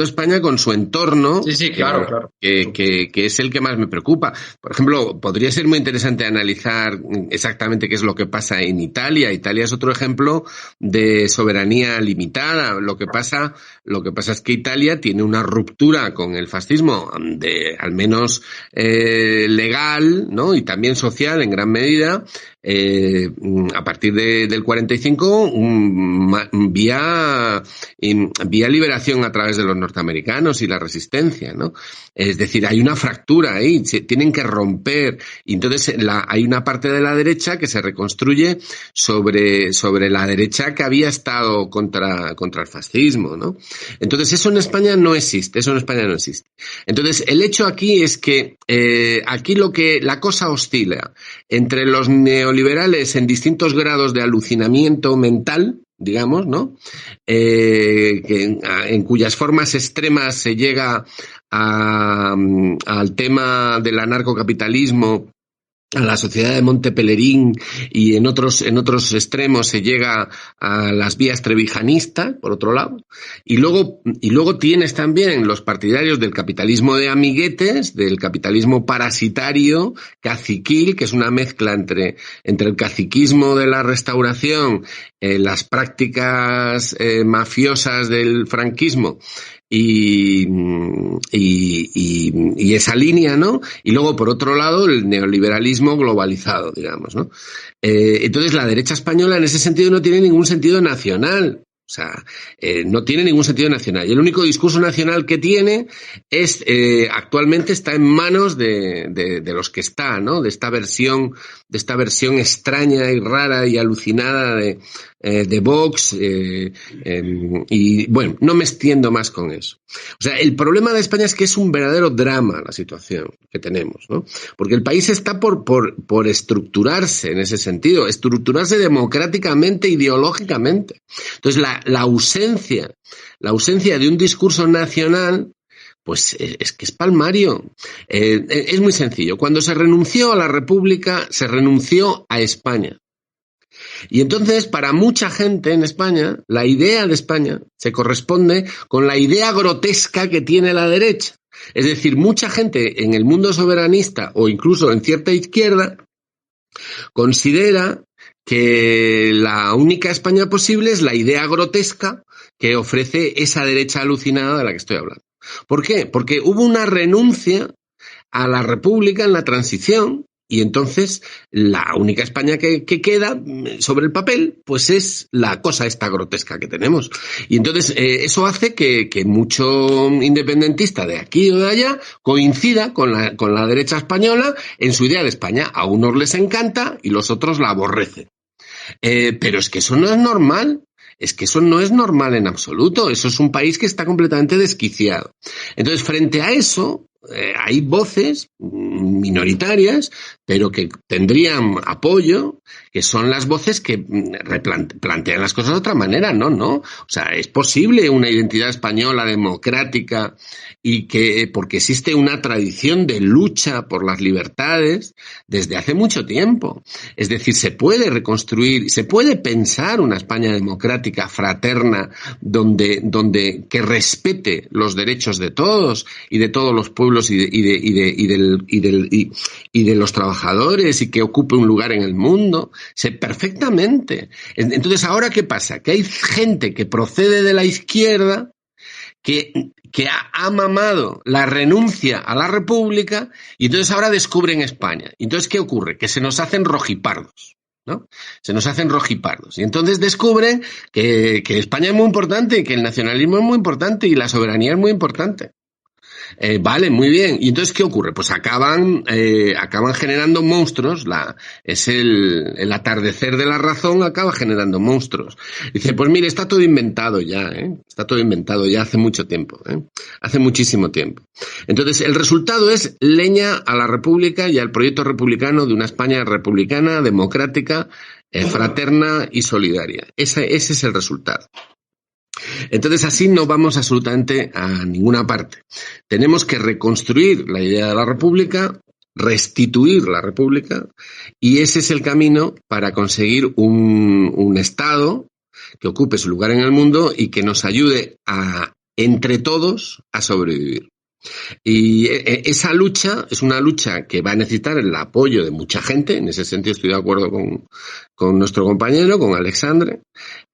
España con su entorno. Sí, claro. Que es el que más me preocupa. Por ejemplo, podría ser muy interesante analizar exactamente qué es lo que pasa en Italia. Italia es otro ejemplo de soberanía limitada. Lo que pasa es que Italia tiene una ruptura con el fascismo, al menos legal, ¿no? Y también social en gran medida, a partir del 45 vía liberación a través de los norteamericanos y la resistencia, ¿no? Es decir, hay una fractura ahí, tienen que romper, y entonces hay una parte de la derecha que se reconstruye sobre la derecha que había estado contra el fascismo, ¿no? Entonces eso en España no existe, Entonces el hecho aquí es que aquí la cosa oscila entre los neoliberales en distintos grados de alucinamiento mental, digamos, ¿no? En cuyas formas extremas se llega al tema del anarcocapitalismo, a la sociedad de Monte Pelerín, y en otros extremos se llega a las vías trevijanistas, por otro lado, y luego tienes también los partidarios del capitalismo de amiguetes, del capitalismo parasitario, caciquil, que es una mezcla entre el caciquismo de la Restauración, las prácticas mafiosas del franquismo, y esa línea, ¿no? Y luego, por otro lado, el neoliberalismo globalizado, digamos, ¿no? Entonces, la derecha española en ese sentido no tiene ningún sentido nacional. O sea, no tiene ningún sentido nacional. Y el único discurso nacional que tiene es, actualmente está en manos de los que está, ¿no? De esta versión extraña y rara y alucinada de Vox, y bueno, no me extiendo más con eso. O sea, el problema de España es que es un verdadero drama la situación que tenemos, ¿no? Porque el país está por estructurarse en ese sentido, estructurarse democráticamente, ideológicamente. Entonces, la ausencia de un discurso nacional, pues es que es palmario. Es muy sencillo. Cuando se renunció a la República, se renunció a España. Y entonces, para mucha gente en España, la idea de España se corresponde con la idea grotesca que tiene la derecha. Es decir, mucha gente en el mundo soberanista o incluso en cierta izquierda considera que la única España posible es la idea grotesca que ofrece esa derecha alucinada de la que estoy hablando. ¿Por qué? Porque hubo una renuncia a la República en la transición, y entonces la única España que queda sobre el papel, pues es la cosa esta grotesca que tenemos. Y entonces eso hace que mucho independentista de aquí o de allá coincida con la derecha española en su idea de España. A unos les encanta y los otros la aborrecen. Pero es que eso no es normal. Es que eso no es normal en absoluto. Eso es un país que está completamente desquiciado. Entonces, frente a eso, hay voces minoritarias, pero que tendrían apoyo, que son las voces que plantean las cosas de otra manera. No. O sea, es posible una identidad española democrática y porque existe una tradición de lucha por las libertades desde hace mucho tiempo. Es decir, se puede reconstruir, se puede pensar una España democrática, fraterna, donde que respete los derechos de todos y de todos los pueblos y de los trabajadores, y que ocupe un lugar en el mundo. Perfectamente. Entonces, ¿ahora qué pasa? Que hay gente que procede de la izquierda que ha mamado la renuncia a la República, y entonces ahora descubren España. Y entonces, ¿qué ocurre? Que se nos hacen rojipardos, ¿no? Se nos hacen rojipardos. Y entonces descubren que España es muy importante, y que el nacionalismo es muy importante, y la soberanía es muy importante. Vale, muy bien. ¿Y entonces qué ocurre? Pues acaban generando monstruos. El atardecer de la razón acaba generando monstruos. Dice, pues mire, está todo inventado ya, Está todo inventado ya hace mucho tiempo, Hace muchísimo tiempo. Entonces, el resultado es leña a la República y al proyecto republicano de una España republicana, democrática, fraterna y solidaria. Ese es el resultado. Entonces, así no vamos absolutamente a ninguna parte. Tenemos que reconstruir la idea de la República, restituir la República, y ese es el camino para conseguir un Estado que ocupe su lugar en el mundo y que nos ayude entre todos, a sobrevivir. Y esa lucha es una lucha que va a necesitar el apoyo de mucha gente. En ese sentido estoy de acuerdo con nuestro compañero, con Alexandre,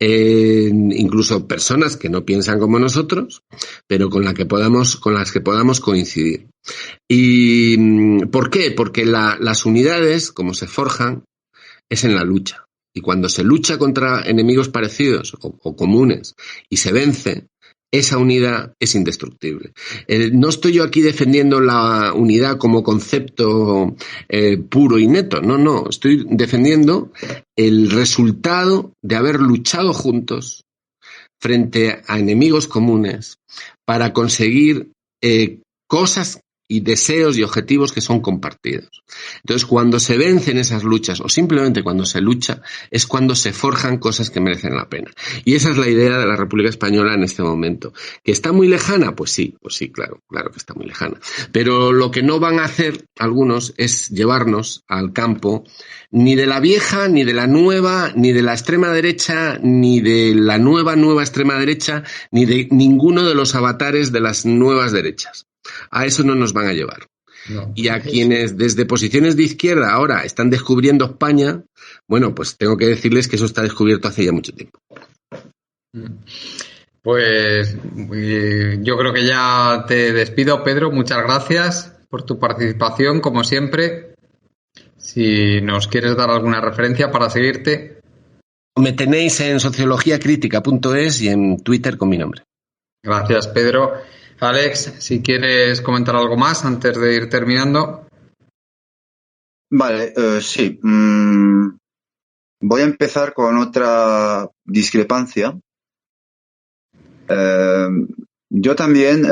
incluso personas que no piensan como nosotros, pero con las que podamos coincidir. ¿Y por qué? Porque las unidades, como se forjan, es en la lucha. Y cuando se lucha contra enemigos parecidos o comunes y se vence, esa unidad es indestructible. No estoy yo aquí defendiendo la unidad como concepto puro y neto, no, estoy defendiendo el resultado de haber luchado juntos frente a enemigos comunes para conseguir cosas y deseos y objetivos que son compartidos. Entonces, cuando se vencen esas luchas, o simplemente cuando se lucha, es cuando se forjan cosas que merecen la pena. Y esa es la idea de la República Española en este momento. ¿Que está muy lejana? Pues sí, claro que está muy lejana. Pero lo que no van a hacer algunos es llevarnos al campo ni de la vieja, ni de la nueva, ni de la extrema derecha, ni de la nueva extrema derecha, ni de ninguno de los avatares de las nuevas derechas. A eso no nos van a llevar. No. Y a quienes desde posiciones de izquierda ahora están descubriendo España, bueno, pues tengo que decirles que eso está descubierto hace ya mucho tiempo. Pues yo creo que ya te despido, Pedro. Muchas gracias por tu participación, como siempre. Si nos quieres dar alguna referencia para seguirte. Me tenéis en sociologiacritica.es y en Twitter con mi nombre. Gracias, Pedro. Alex, si quieres comentar algo más antes de ir terminando. Vale, sí. Voy a empezar con otra discrepancia. Yo también,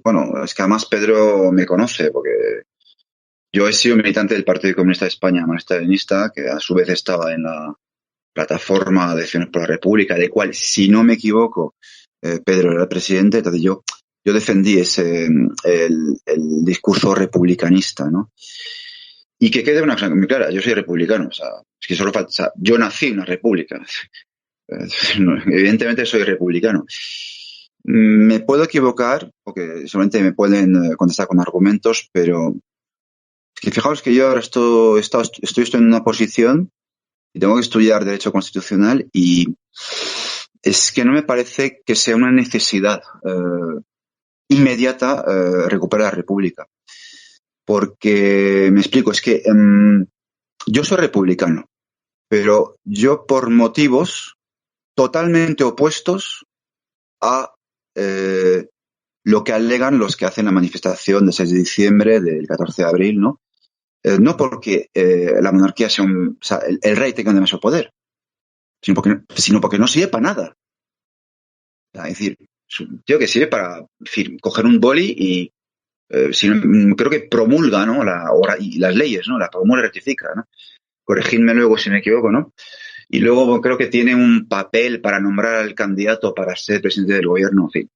bueno, es que además Pedro me conoce, porque yo he sido militante del Partido Comunista de España, marxista-leninista, que a su vez estaba en la plataforma de Acciones por la República, de cual, si no me equivoco, Pedro era el presidente. Entonces yo defendí el discurso republicanista, ¿no? Y que quede una cosa muy clara, yo soy republicano, o sea, es que solo falta, o sea, yo nací en una república, evidentemente soy republicano. Me puedo equivocar, porque solamente me pueden contestar con argumentos, pero es que fijaos que yo ahora estoy en una posición y tengo que estudiar Derecho Constitucional, y es que no me parece que sea una necesidad inmediata recuperar la República. Porque, me explico, es que yo soy republicano, pero yo por motivos totalmente opuestos a lo que alegan los que hacen la manifestación del 6 de diciembre, del 14 de abril, ¿no? No porque la monarquía sea o sea, el rey tenga demasiado poder, sino porque no sirve para nada. Es decir, es un tío que sirve para, en fin, coger un boli y creo que promulga, ¿no? Y las leyes, ¿no? La promulga y rectifica, ¿no? Corregidme luego si me equivoco, ¿no? Y luego creo que tiene un papel para nombrar al candidato para ser presidente del gobierno, en fin.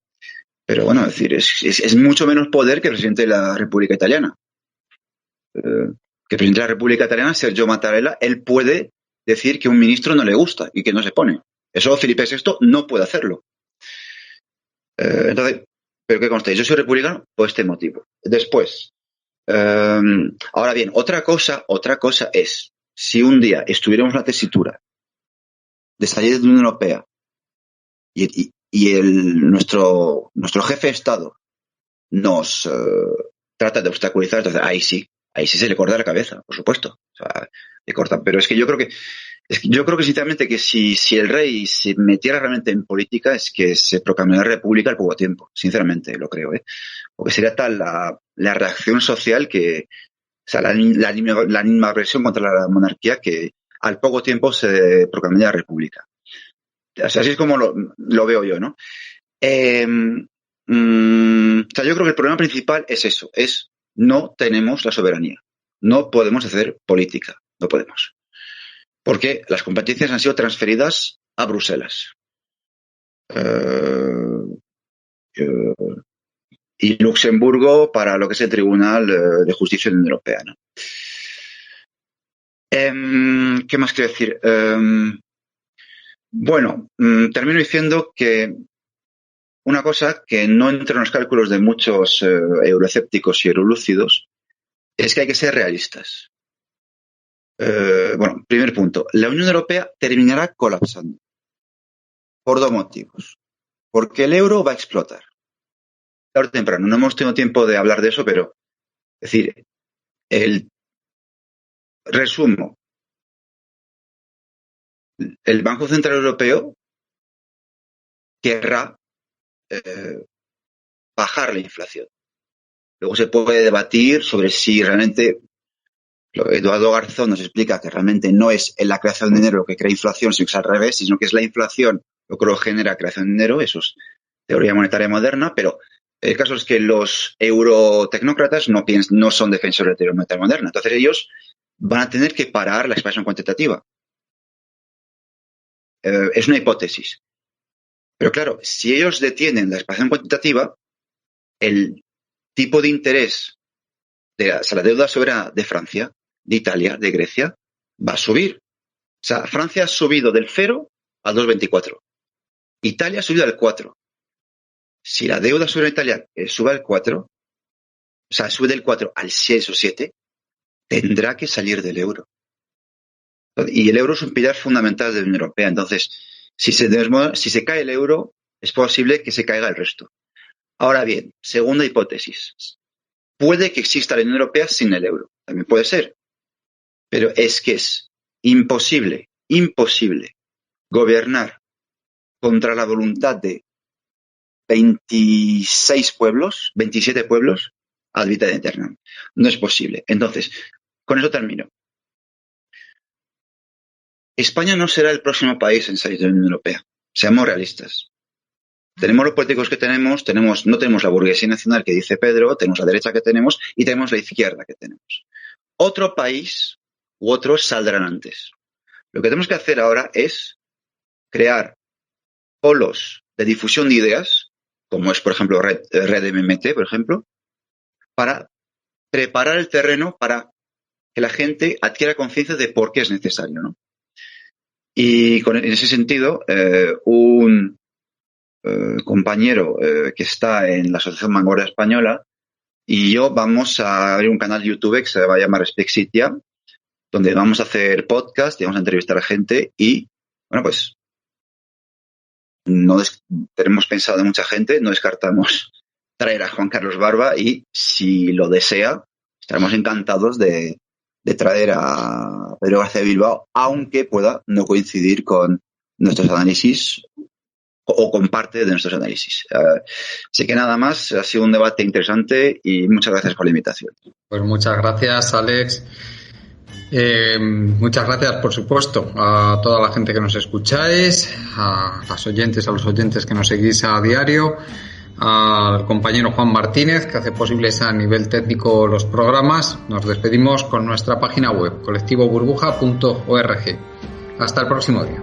Pero bueno, es decir, es mucho menos poder que el presidente de la República Italiana. Que el presidente de la República Italiana, Sergio Mattarella, él puede decir que un ministro no le gusta y que no se pone. Eso Felipe VI no puede hacerlo. Entonces, ¿pero qué consta? Yo soy republicano por este motivo. Después, ahora bien, otra cosa es, si un día estuviéramos en la tesitura de salir de la Unión Europea y nuestro jefe de Estado nos trata de obstaculizar, entonces ahí sí se le corta la cabeza, por supuesto. O sea, le cortan. Pero es que yo creo que sinceramente que si el rey se metiera realmente en política, es que se proclamaría la república al poco tiempo. Sinceramente lo creo, porque sería tal la reacción social que, o sea, la animadversión contra la monarquía, que al poco tiempo se proclamaría la república. O sea, así es como lo veo yo, ¿no? O sea, yo creo que el problema principal es eso, no tenemos la soberanía. No podemos hacer política, no podemos. Porque las competencias han sido transferidas a Bruselas. Y Luxemburgo para lo que es el Tribunal de Justicia de la Unión Europea, ¿no? ¿Qué más quiero decir? Bueno, termino diciendo que una cosa que no entra en los cálculos de muchos euroescépticos y eurolúcidos es que hay que ser realistas. Bueno, primer punto. La Unión Europea terminará colapsando por dos motivos. Porque el euro va a explotar. Tarde o temprano. No hemos tenido tiempo de hablar de eso, pero, es decir, resumo. el Banco Central Europeo querrá bajar la inflación. Luego se puede debatir sobre si realmente, Eduardo Garzón nos explica que realmente no es la creación de dinero lo que crea inflación, sino que es al revés, sino que es la inflación lo que lo genera creación de dinero. Eso es teoría monetaria moderna, pero el caso es que los eurotecnócratas no son defensores de teoría monetaria moderna. Entonces ellos van a tener que parar la expansión cuantitativa. Es una hipótesis. Pero claro, si ellos detienen la expansión cuantitativa, el tipo de interés de la deuda soberana de Francia, de Italia, de Grecia, va a subir. O sea, Francia ha subido del 0 al 2,24. Italia ha subido al 4. Si la deuda soberana italiana sube al 4, o sea, sube del 4 al 6 o 7, tendrá que salir del euro. Y el euro es un pilar fundamental de la Unión Europea. Entonces, si se cae el euro, es posible que se caiga el resto. Ahora bien, segunda hipótesis. Puede que exista la Unión Europea sin el euro. También puede ser. Pero es que es imposible gobernar contra la voluntad de 27 pueblos ad vitam aeternam. No es posible. Entonces, con eso termino. España no será el próximo país en salir de la Unión Europea. Seamos realistas. Tenemos los políticos que tenemos, no tenemos la burguesía nacional que dice Pedro, tenemos la derecha que tenemos y tenemos la izquierda que tenemos. Otro país u otros saldrán antes. Lo que tenemos que hacer ahora es crear polos de difusión de ideas, como es, por ejemplo, Red MMT, por ejemplo, para preparar el terreno para que la gente adquiera conciencia de por qué es necesario, ¿no? Y en ese sentido, un compañero que está en la Asociación Vanguardia Española y yo vamos a abrir un canal de YouTube que se va a llamar Spexitia, donde vamos a hacer podcast y vamos a entrevistar a gente y, bueno, pues tenemos pensado en mucha gente, no descartamos traer a Juan Carlos Barba y, si lo desea, estaremos encantados de traer a Pedro García Bilbao, aunque pueda no coincidir con nuestros análisis o con parte de nuestros análisis. Así que nada más, ha sido un debate interesante y muchas gracias por la invitación. Pues muchas gracias, Alex. Muchas gracias, por supuesto, a toda la gente que nos escucháis, a los oyentes que nos seguís a diario, al compañero Juan Martínez, que hace posibles a nivel técnico los programas. Nos despedimos con nuestra página web, colectivoburbuja.org. Hasta el próximo día.